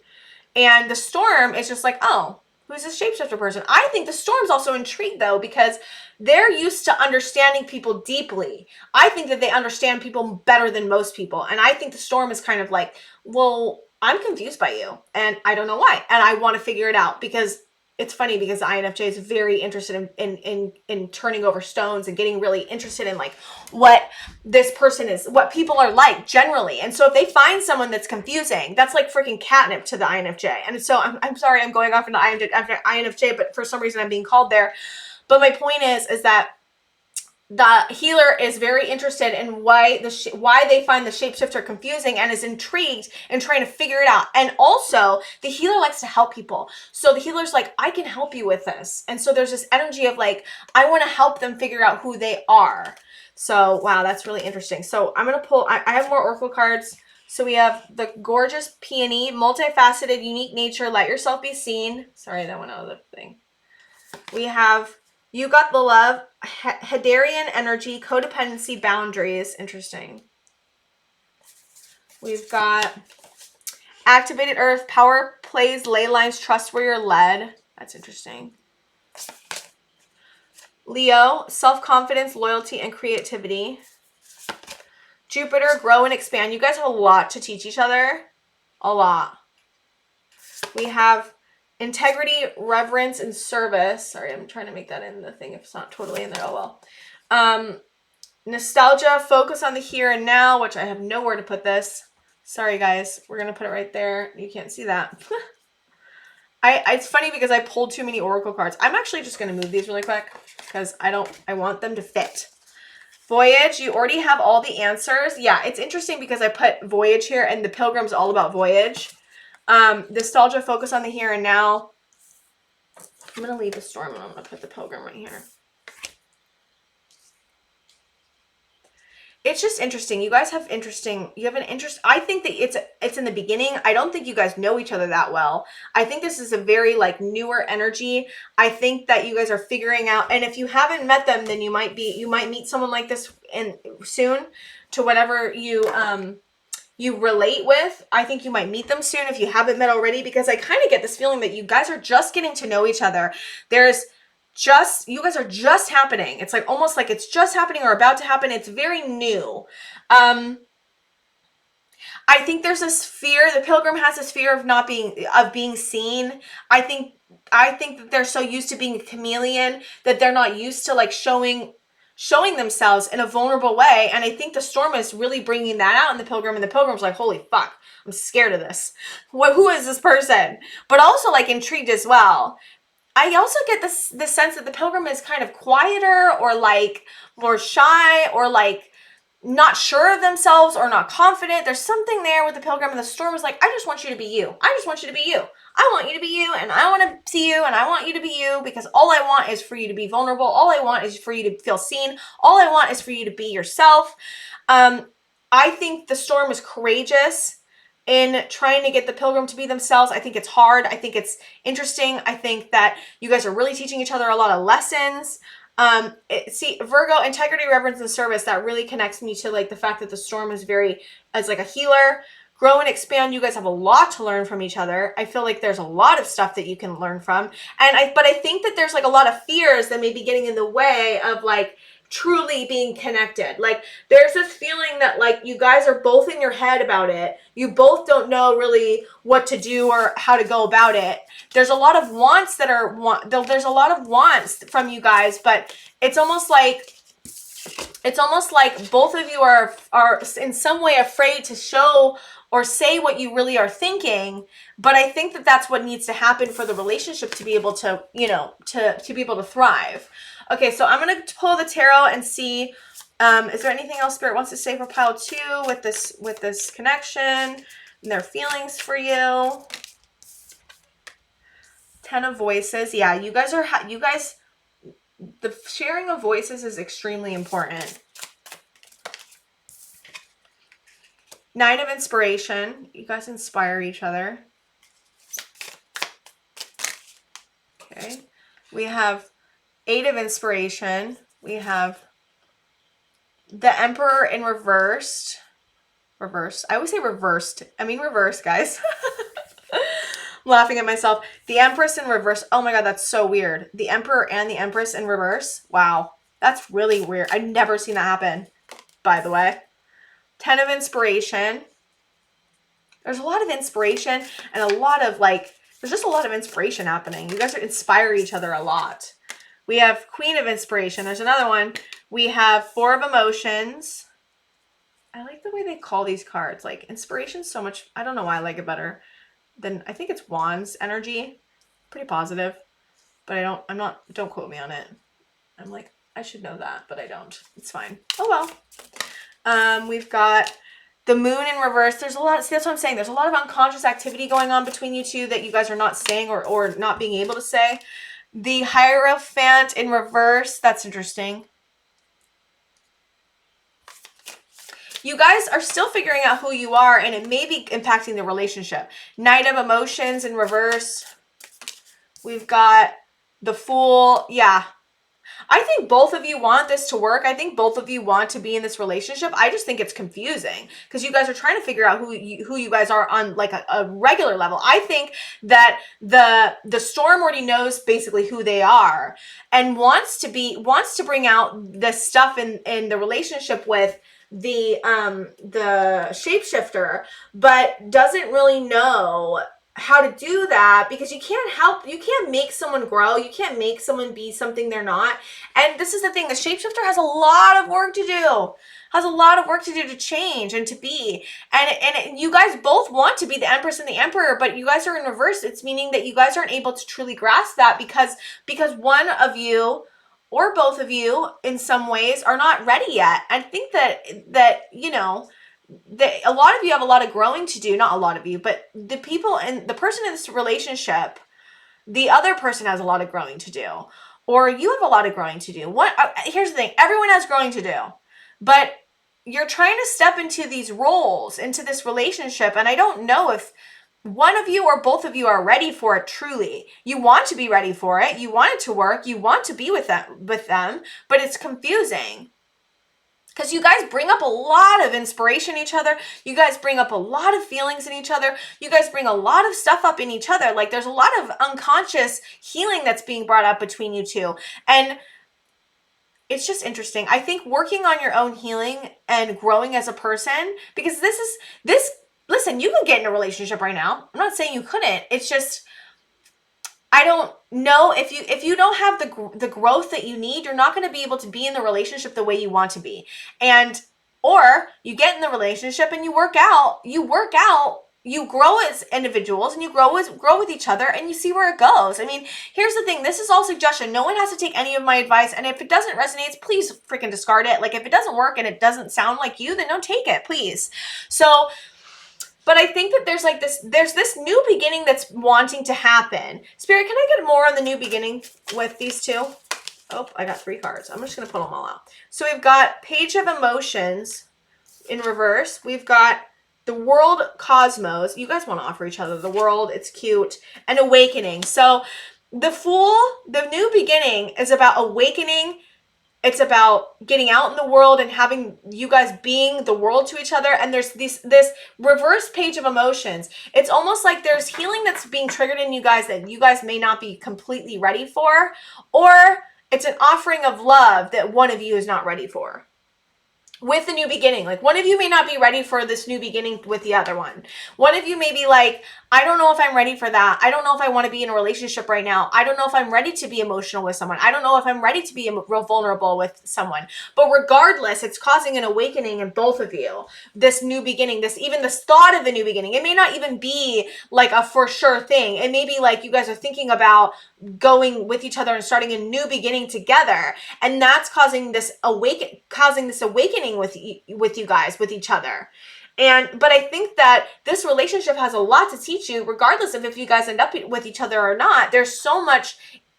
And the storm is just like, oh, who's this shapeshifter person? I think the storm's also intrigued though, because they're used to understanding people deeply. I think that they understand people better than most people. And I think the storm is kind of like, well, I'm confused by you and I don't know why. And I want to figure it out, because it's funny because the INFJ is very interested in turning over stones and getting really interested in like what this person is, what people are like generally. And so if they find someone that's confusing, that's like freaking catnip to the INFJ. And so I'm sorry, I'm going off into INFJ, but for some reason I'm being called there. But my point is that the healer is very interested in why they find the shapeshifter confusing, and is intrigued and trying to figure it out. And also the healer likes to help people. So the healer's like, I can help you with this. And so there's this energy of like, I want to help them figure out who they are. So, wow, that's really interesting. So I'm going to pull, I have more oracle cards. So we have the gorgeous peony, multifaceted, unique nature, let yourself be seen. Sorry, that went out of the thing. We have you got the love, Hadarian energy, codependency, boundaries. Interesting. We've got activated earth, power plays, ley lines, trust where you're led. That's interesting. Leo, self-confidence, loyalty, and creativity. Jupiter, grow and expand. You guys have a lot to teach each other. A lot. We have integrity, reverence, and service. Sorry, I'm trying to make that in the thing if it's not totally in there. Oh well. Nostalgia, focus on the here and now, which I have nowhere to put this. Sorry, guys. We're going to put it right there. You can't see that. It's funny because I pulled too many oracle cards. I'm actually just going to move these really quick because I want them to fit. Voyage, you already have all the answers. Yeah, it's interesting because I put voyage here and the pilgrim's all about voyage. Nostalgia, focus on the here and now. I'm going to leave the storm and I'm going to put the pilgrim right here. It's just interesting. You guys have an interest. I think that it's in the beginning. I don't think you guys know each other that well. I think this is a very like newer energy. I think that you guys are figuring out, and if you haven't met them, then you might meet someone like this soon to whatever you relate with. I think you might meet them soon if you haven't met already, because I kind of get this feeling that you guys are just getting to know each other. You guys are just happening. It's like almost like it's just happening or about to happen. It's very new. I think there's this fear. The pilgrim has this fear of being seen. I think that they're so used to being a chameleon that they're not used to like showing themselves in a vulnerable way. And I think the storm is really bringing that out in the pilgrim, and the pilgrim's like, holy fuck, I'm scared of this. Who is this person? But also like intrigued as well. I also get the sense that the pilgrim is kind of quieter or like more shy or like not sure of themselves or not confident. There's something there with the pilgrim, and the storm is like, I just want you to be you. I just want you to be you. I want you to be you, and I want to see you, and I want you to be you, because all I want is for you to be vulnerable. All I want is for you to feel seen. All I want is for you to be yourself. I think the storm is courageous in trying to get the pilgrim to be themselves. I think it's hard. I think it's interesting. I think that you guys are really teaching each other a lot of lessons. See, Virgo, integrity, reverence, and service, that really connects me to like the fact that the storm is as like a healer. Grow and expand, you guys have a lot to learn from each other. I feel like there's a lot of stuff that you can learn from. But I think that there's like a lot of fears that may be getting in the way of like truly being connected. Like there's this feeling that like you guys are both in your head about it. You both don't know really what to do or how to go about it. There's a lot of wants there's a lot of wants from you guys, but it's almost like both of you are in some way afraid to show or say what you really are thinking. But I think that that's what needs to happen for the relationship to be able to, to be able to thrive. Okay, so I'm going to pull the tarot and see, is there anything else Spirit wants to say for pile 2 with this connection and their feelings for you? 10 of voices. Yeah, you guys, the sharing of voices is extremely important. 9 of inspiration. You guys inspire each other. Okay. We have 8 of inspiration. We have the Emperor in reversed. Reversed. I always say reversed. I mean reversed, guys. I'm laughing at myself. The Empress in reverse. Oh my God, that's so weird. The Emperor and the Empress in reverse. Wow. That's really weird. I've never seen that happen, by the way. 10 of inspiration. There's a lot of inspiration and a lot of like, there's just a lot of inspiration happening. You guys inspire each other a lot. We have Queen of Inspiration. There's another one. We have 4 of Emotions. I like the way they call these cards. Like inspiration so much. I don't know why I like it better than, I think it's Wands energy. Pretty positive, but don't quote me on it. I'm like, I should know that, but I don't. It's fine. Oh well. We've got the Moon in reverse. There's a lot. See, that's what I'm saying. There's a lot of unconscious activity going on between you two that you guys are not saying or not being able to say. The Hierophant in reverse. That's interesting. you guys are still figuring out who you are, and it may be impacting the relationship. Knight of Emotions in reverse. We've got the Fool. Yeah. I think both of you want this to work. I think both of you want to be in this relationship. I just think it's confusing because you guys are trying to figure out who you guys are on like a regular level. I think that the storm already knows basically who they are and wants to bring out the stuff in the relationship with the shapeshifter, but doesn't really know how to do that because you can't make someone grow. You can't make someone be something they're not. And this is the thing, the shapeshifter has a lot of work to do, to change and to be. And you guys both want to be the Empress and the Emperor, but you guys are in reverse. It's meaning that you guys aren't able to truly grasp that because one of you or both of you in some ways are not ready yet. I think that you know, a lot of you have a lot of growing to do. Not a lot of you, but the people and the person in this relationship, the other person has a lot of growing to do, or you have a lot of growing to do. Here's the thing, everyone has growing to do, but you're trying to step into these roles, into this relationship, and I don't know if one of you or both of you are ready for it truly. You want to be ready for it, you want it to work, you want to be with them, but it's confusing. Because you guys bring up a lot of inspiration in each other. You guys bring up a lot of feelings in each other. You guys bring a lot of stuff up in each other. Like there's a lot of unconscious healing that's being brought up between you two. And it's just interesting. I think working on your own healing and growing as a person, because listen, you can get in a relationship right now. I'm not saying you couldn't. It's just, I don't know if you don't have the growth that you need, you're not going to be able to be in the relationship the way you want to be. And or you get in the relationship and you work out, you grow as individuals and you grow with each other and you see where it goes. I mean, here's the thing, this is all suggestion. No one has to take any of my advice, and if it doesn't resonate, please freaking discard it. Like if it doesn't work and it doesn't sound like you, then don't take it, please. So but I think that there's this new beginning that's wanting to happen. Spirit, can I get more on the new beginning with these two? Oh, I got 3 cards. I'm just going to pull them all out. So we've got Page of Emotions in reverse. We've got the World Cosmos. You guys want to offer each other the world. It's cute. And Awakening. So the Fool, the new beginning is about awakening. It's about getting out in the world and having you guys being the world to each other. And there's this reverse Page of Emotions. It's almost like there's healing that's being triggered in you guys that you guys may not be completely ready for. Or it's an offering of love that one of you is not ready for. With the new beginning, like one of you may not be ready for this new beginning with the other one. One of you may be like, I don't know if I'm ready for that. I don't know if I want to be in a relationship right now. I don't know if I'm ready to be emotional with someone. I don't know if I'm ready to be real vulnerable with someone. But regardless, it's causing an awakening in both of you. This new beginning, this thought of the new beginning. It may not even be like a for sure thing. It may be like you guys are thinking about going with each other and starting a new beginning together, and that's causing this awakening with you guys, with each other. But I think that this relationship has a lot to teach you, regardless of if you guys end up with each other or not. There's so much.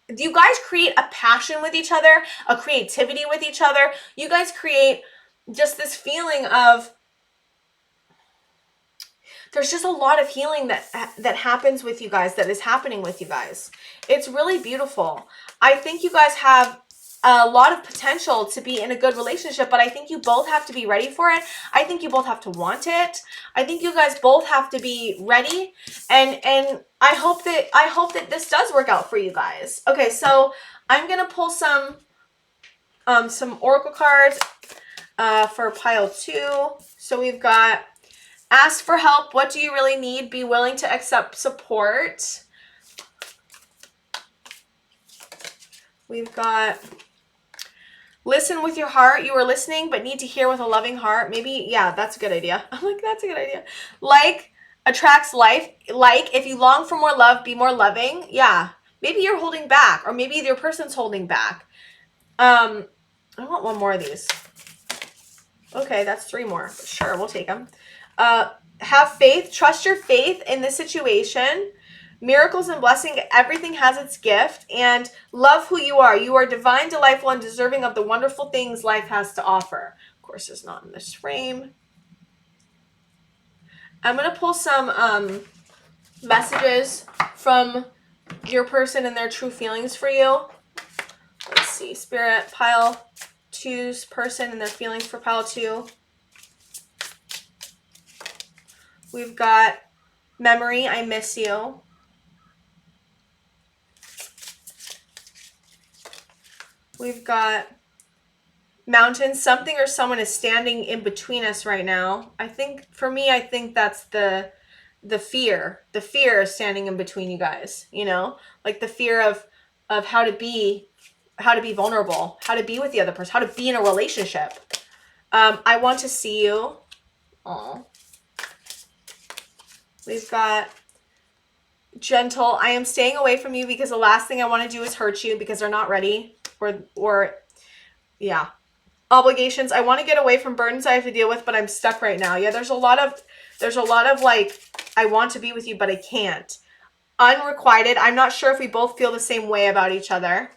You guys create a passion with each other, a creativity with each other. You guys create just this feeling of, there's just a lot of healing that happens with you guys, that is happening with you guys. It's really beautiful. I think you guys have a lot of potential to be in a good relationship, but I think you both have to be ready for it. I think you both have to want it. I think you guys both have to be ready, and I hope that this does work out for you guys. Okay, so I'm gonna pull some oracle cards for pile 2. So we've got ask for help. What do you really need? Be willing to accept support. We've got listen with your heart. You are listening, but need to hear with a loving heart. Maybe, yeah, that's a good idea. I'm like, that's a good idea. Like attracts like. If you long for more love, be more loving. Yeah. Maybe you're holding back, or maybe your person's holding back. I want one more of these. Okay, that's 3 more. Sure, we'll take them. Have faith. Trust your faith in this situation. Miracles and blessing, everything has its gift, and love who you are. You are divine, delightful, and deserving of the wonderful things life has to offer. Of course, it's not in this frame. I'm going to pull some messages from your person and their true feelings for you. Let's see. Spirit, pile 2's person and their feelings for pile 2. We've got memory, I miss you. We've got mountain, something or someone is standing in between us right now. I think, for me, I think that's the fear. The fear is standing in between you guys, you know? Like the fear of how to be vulnerable, how to be with the other person, how to be in a relationship. I want to see you. Oh. We've got gentle. I am staying away from you because the last thing I want to do is hurt you because they're not ready. Or yeah. Obligations. I want to get away from burdens I have to deal with, but I'm stuck right now. Yeah, there's a lot of like, I want to be with you, but I can't. Unrequited. I'm not sure if we both feel the same way about each other.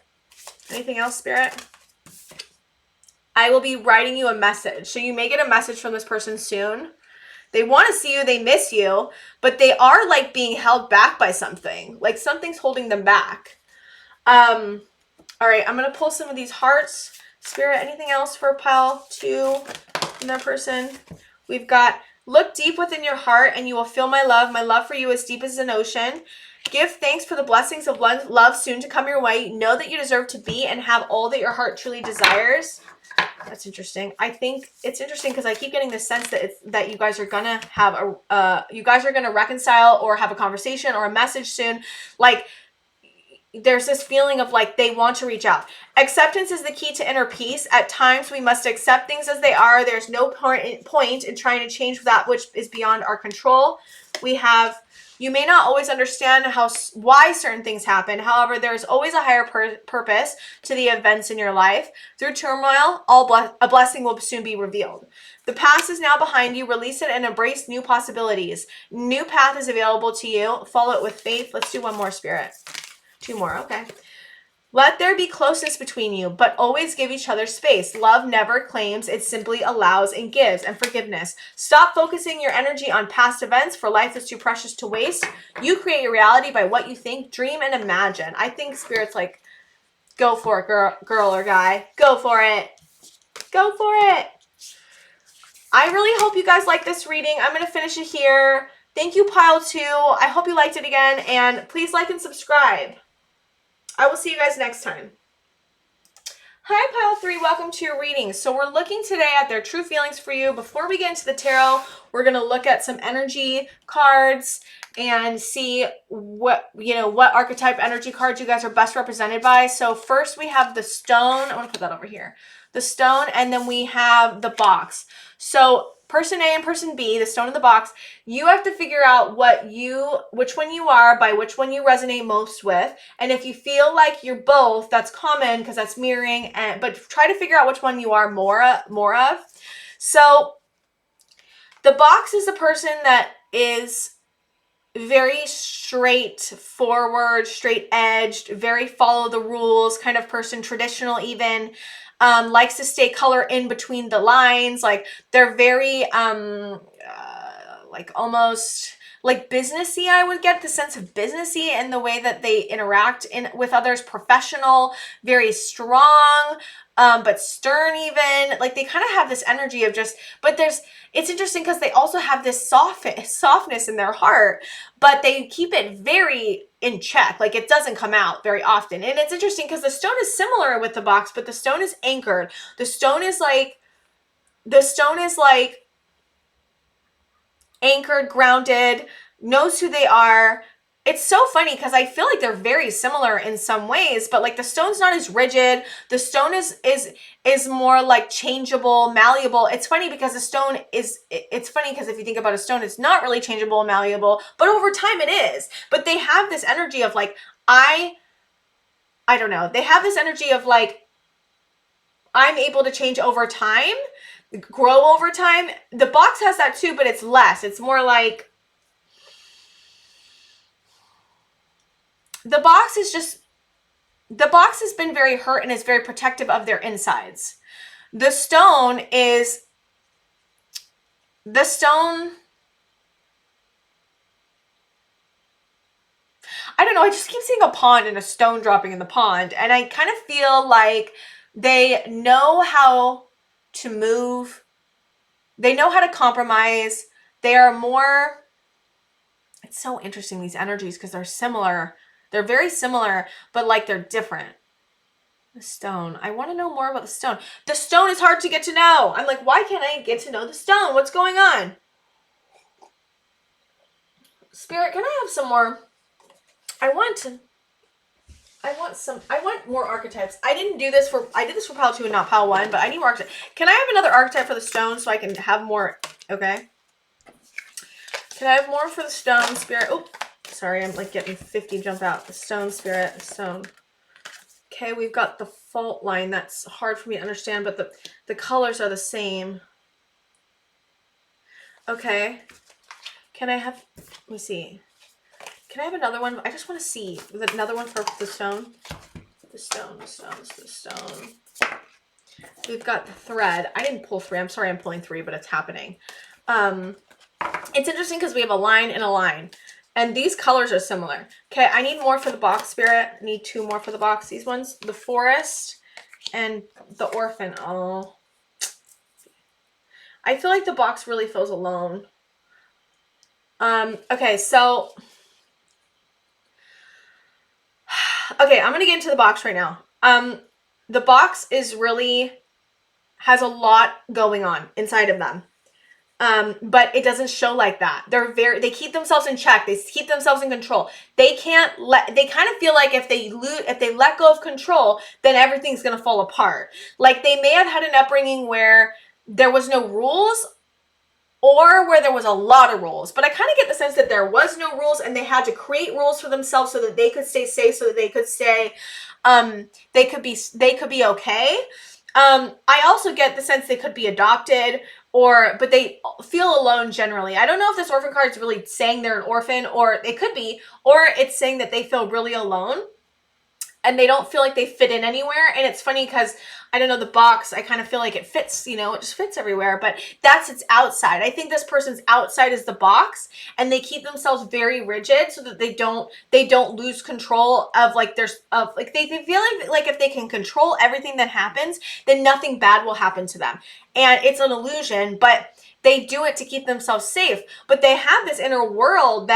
Anything else, Spirit? I will be writing you a message. So you may get a message from this person soon. They want to see you, they miss you, but they are like being held back by something. Like something's holding them back. All right, I'm going to pull some of these hearts. Spirit, anything else for pile 2 in their person? We've got, look deep within your heart and you will feel my love. My love for you is deep as an ocean. Give thanks for the blessings of love soon to come your way. Know that you deserve to be and have all that your heart truly desires. That's interesting. I think it's interesting because I keep getting the sense that that you guys are gonna have you guys are gonna reconcile or have a conversation or a message soon. Like there's this feeling of like they want to reach out. Acceptance is the key to inner peace. At times we must accept things as they are. There's no point in trying to change that which is beyond our control. We have, you may not always understand why certain things happen. However, there's always a higher purpose to the events in your life. Through turmoil, a blessing will soon be revealed. The past is now behind you. Release it and embrace new possibilities. New path is available to you. Follow it with faith. Let's do one more, Spirit. 2 more. Okay. Let there be closeness between you, but always give each other space. Love never claims, it simply allows and gives. And forgiveness. Stop focusing your energy on past events, for life is too precious to waste. You create your reality by what you think, dream, and imagine. I think Spirit's like, go for it, girl or guy. Go for it. Go for it. I really hope you guys like this reading. I'm going to finish it here. Thank you, Pile 2. I hope you liked it again. And please like and subscribe. I will see you guys next time. Hi, Pile 3. Welcome to your reading. So we're looking today at their true feelings for you. Before we get into the tarot, we're going to look at some energy cards and see what archetype energy cards you guys are best represented by. So first we have the stone. I want to put that over here. The stone, and then we have the box. So person A and person B, the stone in the box, you have to figure out which one you are, by which one you resonate most with. And if you feel like you're both, that's common because that's mirroring, but try to figure out which one you are more of. So the box is the person that is very straightforward, straight edged, very follow the rules kind of person, traditional even. Likes to stay color in between the lines. Like they're very like almost like businessy. I would get the sense of businessy in the way that they interact with others. Professional, very strong, but stern even. Like they kind of have this energy of just, but it's interesting because they also have this softness in their heart, but they keep it very in check. Like it doesn't come out very often. And it's interesting because the stone is similar with the box, but the stone is anchored. The stone is like anchored, grounded, knows who they are. It's so funny because I feel like they're very similar in some ways, but like the stone's not as rigid. The stone is more like changeable, malleable. It's funny because the stone it's funny because if you think about a stone, it's not really changeable and malleable, but over time it is. But they have this energy of like, I don't know. They have this energy of like, I'm able to change over time, grow over time. The box has that too, but it's less. It's more like, the box has been very hurt and is very protective of their insides. The stone I don't know, I just keep seeing a pond and a stone dropping in the pond, and I kind of feel like they know how to move. They know how to compromise. They are more, it's so interesting, these energies, because they're similar. They're very similar, but like they're different. The stone. I want to know more about the stone. The stone is hard to get to know. I'm like, why can't I get to know the stone? What's going on? Spirit, can I have some more? I want more archetypes. I did this for pile 2 and not pile 1, but I need more archetypes. Can I have another archetype for the stone so I can have more? Okay. Can I have more for the stone, Spirit? Oh, sorry, I'm like getting 50 jump out. The stone, Spirit, the stone. Okay, we've got the fault line. That's hard for me to understand, but the colors are the same. Okay. Can I have, let me see. Can I have another one? I just want to see. Is it another one for the stone? The stone. We've got the thread. I didn't pull 3. I'm sorry I'm pulling 3, but it's happening. It's interesting because we have a line and a line. And these colors are similar. Okay, I need more for the box, Spirit. I need 2 more for the box. These ones, the forest and the orphan. Oh. I feel like the box really feels alone. Okay, so... Okay, I'm going to get into the box right now. The box has a lot going on inside of them. But it doesn't show like that. They keep themselves in check. They keep themselves in control. They kind of feel like if they let go of control, then everything's going to fall apart. Like they may have had an upbringing where there was no rules or where there was a lot of rules. But I kind of get the sense that there was no rules and they had to create rules for themselves so that they could stay safe, so that they could stay, they could be okay. I also get the sense they could be adopted, but they feel alone generally. I don't know if this orphan card is really saying they're an orphan, or it could be, or it's saying that they feel really alone and they don't feel like they fit in anywhere. And it's funny because, I don't know, the box, I kind of feel like it fits, it just fits everywhere, but that's its outside. I think this person's outside is the box, and they keep themselves very rigid so that they don't lose control of they feel like if they can control everything that happens, then nothing bad will happen to them. And it's an illusion, but they do it to keep themselves safe. But they have this inner world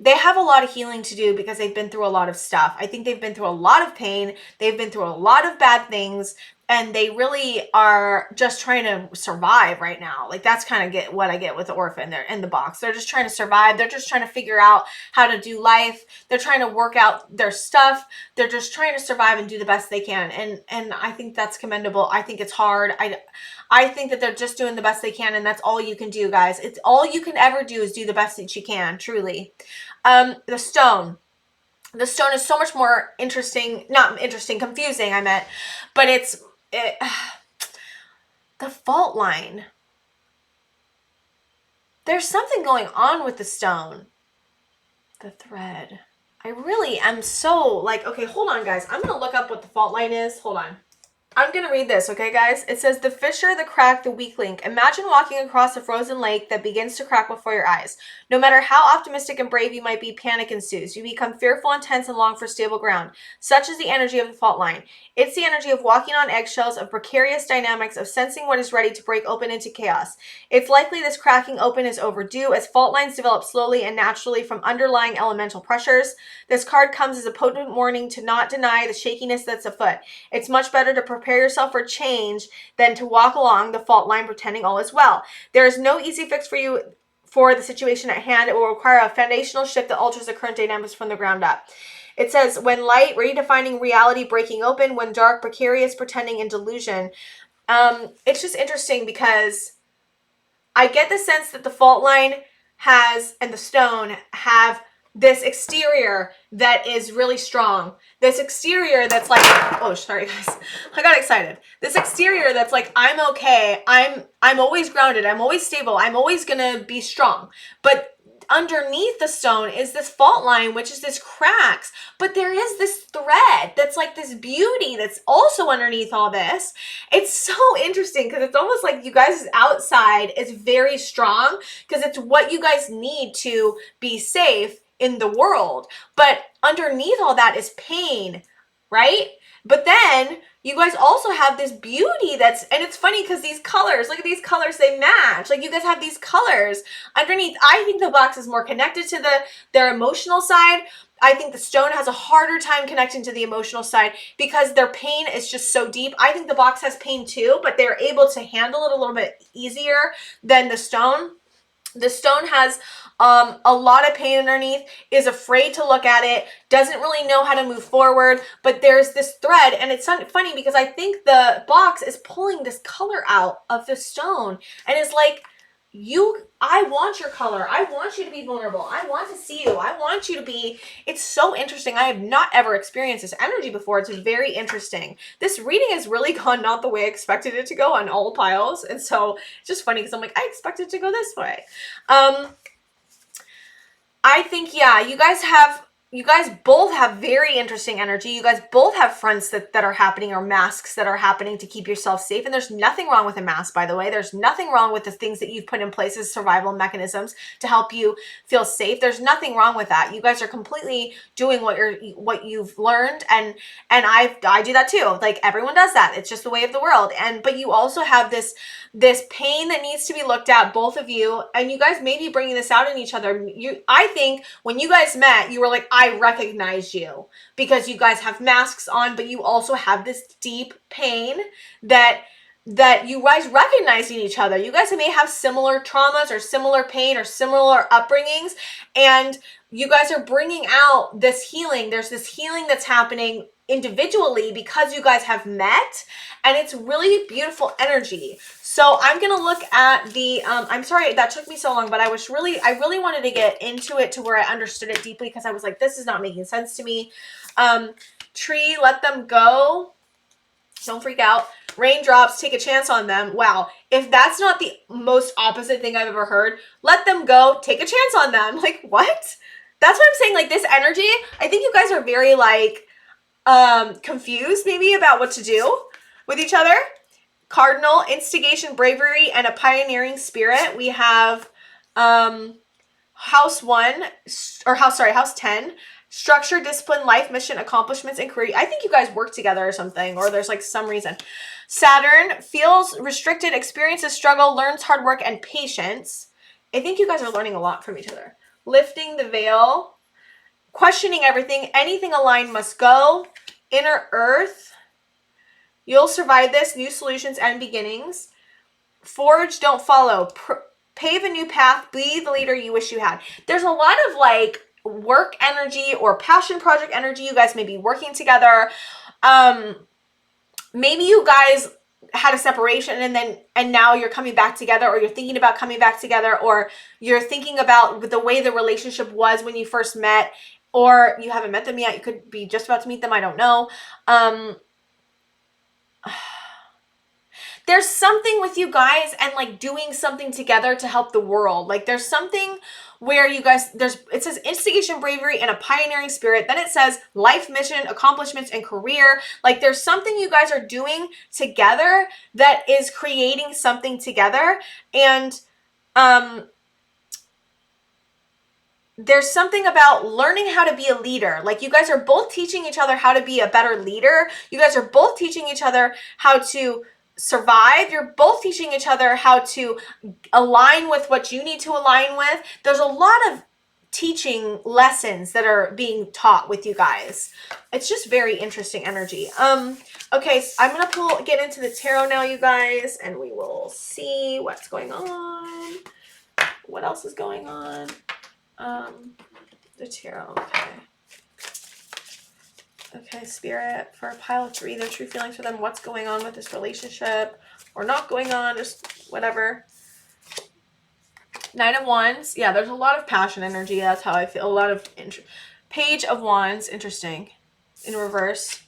they have a lot of healing to do because they've been through a lot of stuff. I think they've been through a lot of pain. They've been through a lot of bad things, and they really are just trying to survive right now. Like that's kind of what I get with the orphan. They're in the box. They're just trying to survive. They're just trying to figure out how to do life. They're trying to work out their stuff. They're just trying to survive and do the best they can. And I think that's commendable. I think it's hard. I think that they're just doing the best they can, and that's all you can do, guys. It's all you can ever do is do the best that you can, truly. The stone. The stone is so much more confusing, I meant. But the fault line. There's something going on with the stone. The thread. I really am so okay, hold on, guys. I'm going to look up what the fault line is. Hold on. I'm going to read this, okay, guys? It says, the fissure, the crack, the weak link. Imagine walking across a frozen lake that begins to crack before your eyes. No matter how optimistic and brave you might be, panic ensues. You become fearful and tense and long for stable ground. Such is the energy of the fault line. It's the energy of walking on eggshells, of precarious dynamics, of sensing what is ready to break open into chaos. It's likely this cracking open is overdue, as fault lines develop slowly and naturally from underlying elemental pressures. This card comes as a potent warning to not deny the shakiness that's afoot. It's much better to prepare yourself for change than to walk along the fault line pretending all is well. There is no easy fix for you for the situation at hand. It will require a foundational shift that alters the current dynamics from the ground up. It says, when light, redefining reality, breaking open; when dark, precarious, pretending in delusion. It's just interesting because I get the sense that the fault line and the stone have this exterior that is really strong. This exterior that's like, oh, sorry guys, I got excited. This exterior that's like, I'm okay. I'm always grounded. I'm always stable. I'm always gonna be strong. But underneath the stone is this fault line, which is this cracks. But there is this thread that's like this beauty that's also underneath all this. It's so interesting because it's almost like you guys' outside is very strong because it's what you guys need to be safe in the world. But underneath all that is pain, right? But then you guys also have this beauty and it's funny because these colors, look at these colors, they match. Like you guys have these colors underneath. I think the box is more connected to their emotional side. I think the stone has a harder time connecting to the emotional side because their pain is just so deep. I think the box has pain too, but they're able to handle it a little bit easier than the stone. The stone has a lot of pain underneath, is afraid to look at it, doesn't really know how to move forward, but there's this thread, and it's funny because I think the box is pulling this color out of the stone, and it's like, I want your color. I want you to be vulnerable. I want to see you. I want you to be, it's so interesting. I have not ever experienced this energy before. It's very interesting. This reading has really gone not the way I expected it to go on all piles. And so it's just funny because I'm like, I expected it to go this way. I think, yeah, you guys both have very interesting energy. You guys both have fronts that are happening, or masks that are happening to keep yourself safe. And there's nothing wrong with a mask, by the way. There's nothing wrong with the things that you've put in place as survival mechanisms to help you feel safe. There's nothing wrong with that. You guys are completely doing what you've learned, and I do that too. Like everyone does that. It's just the way of the world. But you also have this pain that needs to be looked at, both of you, and you guys may be bringing this out in each other. I think when you guys met, you were like, I recognize you, because you guys have masks on, but you also have this deep pain that you guys recognize in each other. You guys may have similar traumas or similar pain or similar upbringings, and you guys are bringing out this healing. There's this healing that's happening individually because you guys have met, and it's really beautiful energy. So I'm going to look at the, I'm sorry that took me so long, but I really wanted to get into it to where I understood it deeply, because I was like, this is not making sense to me. Tree, let them go. Don't freak out. Raindrops, take a chance on them. Wow. If that's not the most opposite thing I've ever heard, let them go, take a chance on them. Like, what? That's what I'm saying. Like, this energy, I think you guys are very, like, confused maybe about what to do with each other. Cardinal, instigation, bravery, and a pioneering spirit. We have house 10, structure, discipline, life, mission, accomplishments, and career. I think you guys work together or something, or there's like some reason. Saturn, feels restricted, experiences struggle, learns hard work and patience. I think you guys are learning a lot from each other. Lifting the veil, questioning everything, anything aligned must go. Inner earth, you'll survive this, new solutions and beginnings. Forge, don't follow. Pave a new path, be the leader you wish you had. There's a lot of like work energy or passion project energy. You guys may be working together. Maybe you guys had a separation and now you're coming back together, or you're thinking about coming back together, or you're thinking about the way the relationship was when you first met, or you haven't met them yet. You could be just about to meet them. I don't know. There's something with you guys and like doing something together to help the world. Like there's something where you guys, it says instigation, bravery, and a pioneering spirit. Then it says life, mission, accomplishments, and career. Like there's something you guys are doing together that is creating something together. And there's something about learning how to be a leader. Like you guys are both teaching each other how to be a better leader. You guys are both teaching each other how to survive. You're both teaching each other how to align with what you need to align with. There's a lot of teaching lessons that are being taught with you guys. It's just very interesting energy. Okay, so I'm gonna get into the tarot now, you guys, and we will see what's going on. What else is going on? The tarot. Okay, Spirit, for a pile of 3, their true feelings for them. What's going on with this relationship, or not going on, just whatever. 9 of Wands. Yeah, there's a lot of passion energy. That's how I feel. A lot of Page of Wands. Interesting. In reverse,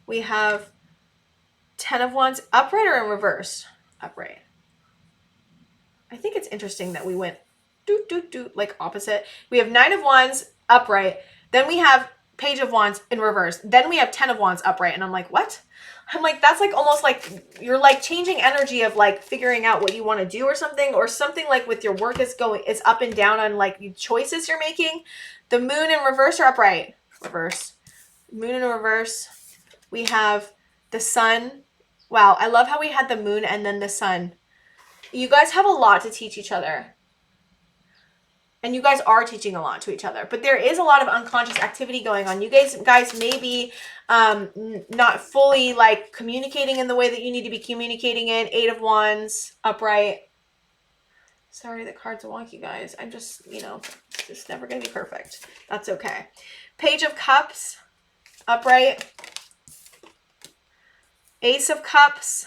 we have 10 of Wands. Upright or in reverse? Upright. I think it's interesting that we went like opposite. We have 9 of Wands upright. Then we have Page of Wands in reverse. Then we have 10 of Wands upright. And I'm like, what? I'm like, that's like almost like you're like changing energy of like figuring out what you want to do or something like with your work is up and down on like choices you're making. The moon in reverse or upright? Reverse. Moon in reverse. We have the sun. Wow, I love how we had the moon and then the sun. You guys have a lot to teach each other. And you guys are teaching a lot to each other. But there is a lot of unconscious activity going on. You guys may be not fully like communicating in the way that you need to be communicating in. 8 of Wands, upright. Sorry, the cards are wonky, guys. I'm just, it's just never going to be perfect. That's okay. Page of Cups, upright. Ace of Cups.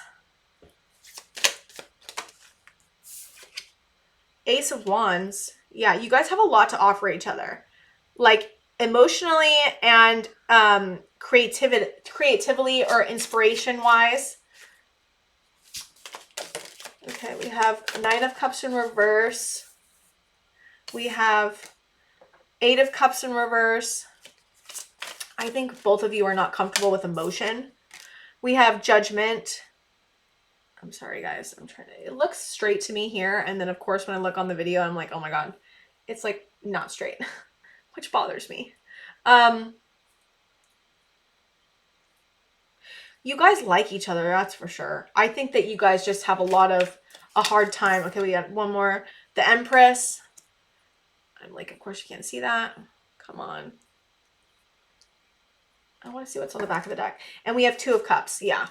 Ace of Wands. Yeah, you guys have a lot to offer each other. Like emotionally and creatively or inspiration wise. Okay, we have 9 of Cups in reverse. We have 8 of Cups in reverse. I think both of you are not comfortable with emotion. We have Judgment. I'm sorry, guys. It looks straight to me here. And then, of course, when I look on the video, I'm like, oh my God, it's like not straight, which bothers me. You guys like each other, that's for sure. I think that you guys just have a hard time. Okay, we got one more. The Empress. I'm like, of course you can't see that. Come on. I want to see what's on the back of the deck. And we have 2 of Cups. Yeah.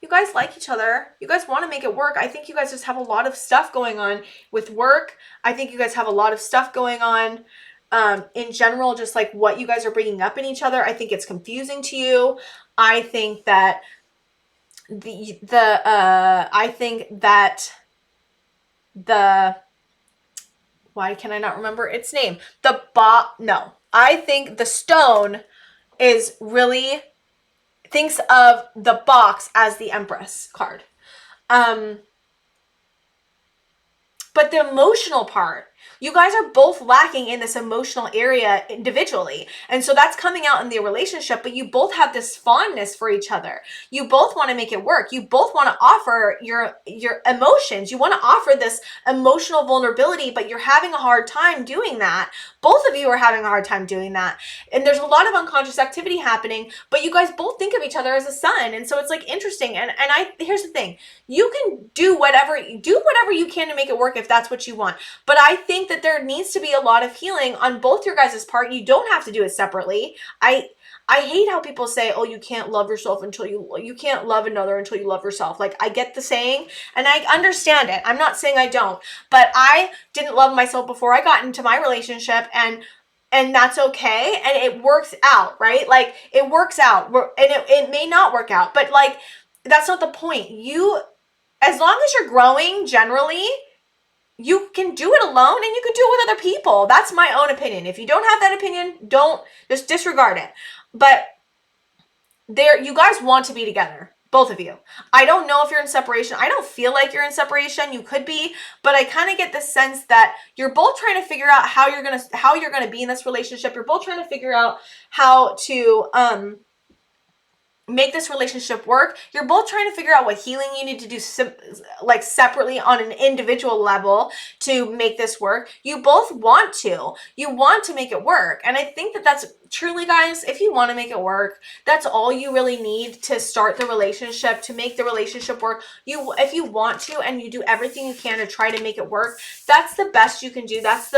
You guys like each other. You guys want to make it work. I think you guys just have a lot of stuff going on with work. I think you guys have a lot of stuff going on in general, just like what you guys are bringing up in each other. I think it's confusing to you. I think that why can I not remember its name? I think the stone is really thinks of the box as the Empress card. But the emotional part, you guys are both lacking in this emotional area individually. And so that's coming out in the relationship, but you both have this fondness for each other. You both want to make it work. You both want to offer your emotions. You want to offer this emotional vulnerability, but you're having a hard time doing that. Both of you are having a hard time doing that. And there's a lot of unconscious activity happening, but you guys both think of each other as a son. And so it's like interesting. And here's the thing. You can do whatever you can to make it work if that's what you want. But I think that there needs to be a lot of healing on both your guys' part. You don't have to do it separately. I hate how people say, oh, you can't love yourself until you can't love another until you love yourself. Like, I get the saying and I understand it. I'm not saying I don't, but I didn't love myself before I got into my relationship, and that's okay. And it works out, right? Like, it works out, and it may not work out, but like, that's not the point. As long as you're growing generally, you can do it alone and you can do it with other people. That's my own opinion. If you don't have that opinion, don't just disregard it. But you guys want to be together, both of you. I don't know if you're in separation. I don't feel like you're in separation. You could be, but I kind of get the sense that you're both trying to figure out how you're gonna be in this relationship. You're both trying to figure out how to make this relationship work. You're both trying to figure out what healing you need to do separately on an individual level to make this work. You both want to make it work. And I think that that's truly, guys, if you want to make it work, that's all you really need to start the relationship, to make the relationship work. If you want to, and you do everything you can to try to make it work, that's the best you can do. That's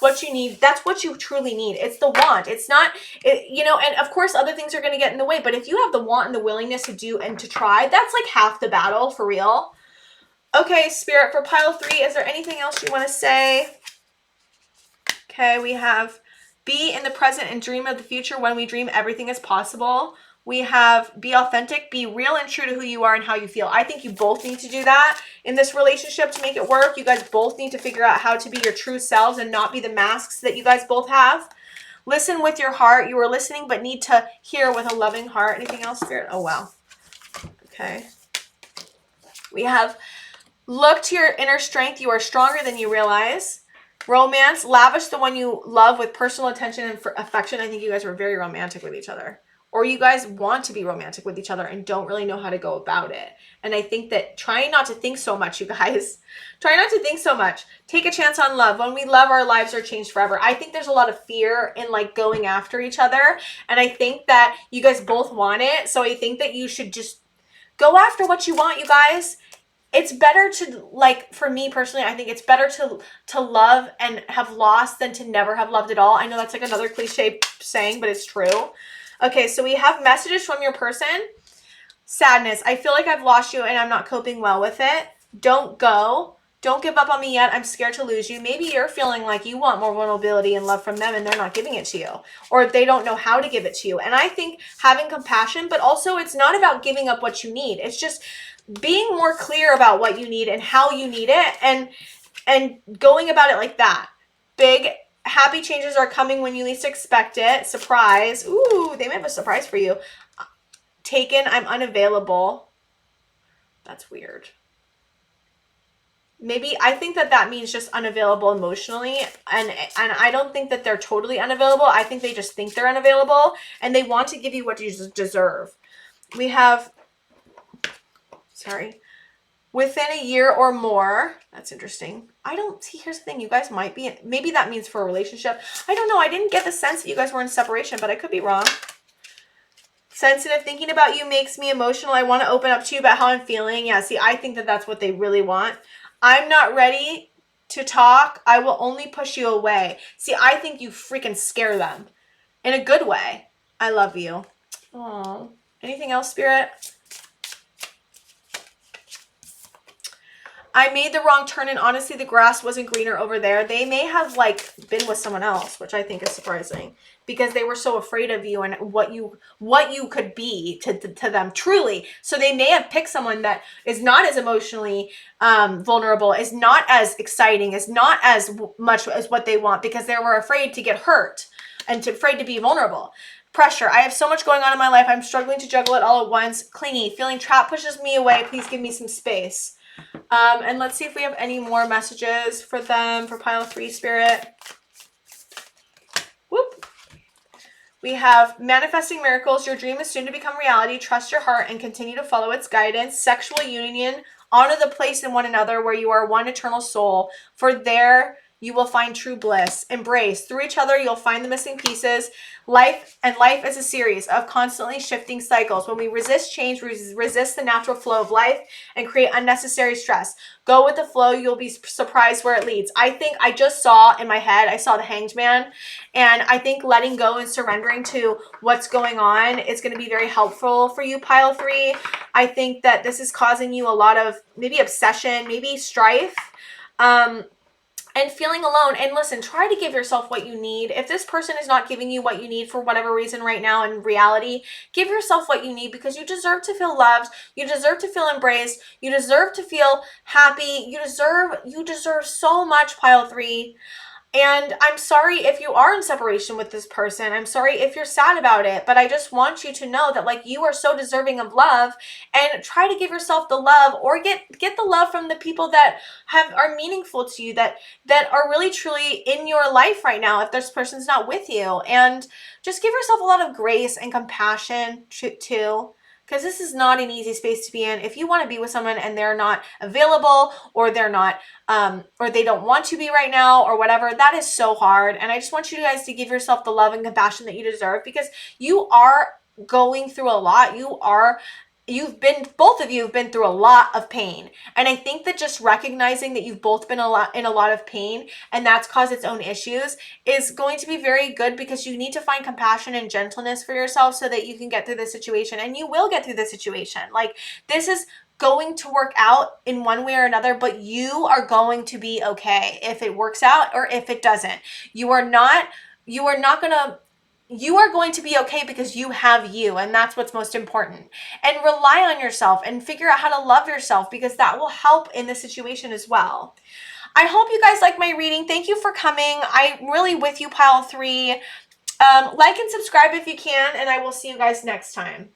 what you need. That's what you truly need. It's the want. It's not, and of course other things are going to get in the way, but if you have the want and the willingness to do and to try, that's like half the battle, for real. Okay, Spirit, for pile 3, is there anything else you want to say? Okay, we have be in the present and dream of the future. When we dream, everything is possible. We have be authentic, be real and true to who you are and how you feel. I think you both need to do that in this relationship to make it work. You guys both need to figure out how to be your true selves and not be the masks that you guys both have. Listen with your heart. You are listening, but need to hear with a loving heart. Anything else, Spirit? Oh, wow. Okay. We have look to your inner strength. You are stronger than you realize. Romance, lavish the one you love with personal attention and affection. I think you guys were very romantic with each other. Or you guys want to be romantic with each other and don't really know how to go about it. And I think that trying not to think so much, you guys. Try not to think so much. Take a chance on love. When we love, our lives are changed forever. I think there's a lot of fear in like going after each other. And I think that you guys both want it. So I think that you should just go after what you want, you guys. It's better to, like, for me personally, I think it's better to love and have lost than to never have loved at all. I know that's like another cliche saying, but it's true. Okay, so we have messages from your person. Sadness. I feel like I've lost you and I'm not coping well with it. Don't go. Don't give up on me yet. I'm scared to lose you. Maybe you're feeling like you want more vulnerability and love from them and they're not giving it to you. Or they don't know how to give it to you. And I think having compassion, but also it's not about giving up what you need. It's just being more clear about what you need and how you need it and going about it like that. Big happy changes are coming when you least expect it. Surprise. Ooh, they may have a surprise for you. Taken, I'm unavailable. That's weird. Maybe I think that means just unavailable emotionally, and I don't think that they're totally unavailable. I think they just think they're unavailable and they want to give you what you deserve. We have, sorry, within a year or more. That's interesting. I don't see, here's the thing, you guys might be, maybe that means for a relationship. I don't know. I didn't get the sense that you guys were in separation, but I could be wrong. Sensitive, thinking about you makes me emotional. I want to open up to you about how I'm feeling. Yeah, see, I think that that's what they really want. I'm not ready to talk. I will only push you away. See, I think you freaking scare them in a good way. I love you. Oh, anything else, Spirit? I made the wrong turn and honestly the grass wasn't greener over there. They may have like been with someone else, which I think is surprising because they were so afraid of you and what you could be to them truly. So they may have picked someone that is not as emotionally vulnerable, is not as exciting, is not as much as what they want because they were afraid to get hurt and afraid to be vulnerable. Pressure. I have so much going on in my life. I'm struggling to juggle it all at once. Clingy. Feeling trapped pushes me away. Please give me some space. And let's see if we have any more messages for them, for pile 3, Spirit. Whoop. We have manifesting miracles. Your dream is soon to become reality. Trust your heart and continue to follow its guidance. Sexual union. Honor the place in one another where you are one eternal soul. For there you will find true bliss. Embrace. Through each other, you'll find the missing pieces. Life is a series of constantly shifting cycles. When we resist change, we resist the natural flow of life and create unnecessary stress. Go with the flow. You'll be surprised where it leads. I think I just saw in my head, I saw the Hanged Man, and I think letting go and surrendering to what's going on is going to be very helpful for you, pile 3. I think that this is causing you a lot of maybe obsession, maybe strife. And feeling alone. And listen, try to give yourself what you need. If this person is not giving you what you need for whatever reason right now in reality, give yourself what you need because you deserve to feel loved. You deserve to feel embraced. You deserve to feel happy. You deserve so much, pile 3. And I'm sorry if you are in separation with this person. I'm sorry if you're sad about it, but I just want you to know that like you are so deserving of love, and try to give yourself the love, or get the love from the people that are meaningful to you, that are really truly in your life right now if this person's not with you. And just give yourself a lot of grace and compassion too. Because this is not an easy space to be in. If you want to be with someone and they're not available, or they're not, or they don't want to be right now, or whatever, that is so hard. And I just want you guys to give yourself the love and compassion that you deserve, because you are going through a lot. Both of you have been through a lot of pain. And I think that just recognizing that you've both been in a lot of pain, and that's caused its own issues, is going to be very good, because you need to find compassion and gentleness for yourself so that you can get through this situation. And you will get through this situation. Like, this is going to work out in one way or another, but you are going to be okay if it works out or if it doesn't. You are going to be okay because you have you, and that's what's most important. And rely on yourself and figure out how to love yourself, because that will help in this situation as well. I hope you guys like my reading. Thank you for coming. I'm really with you, pile 3. Like and subscribe if you can, and I will see you guys next time.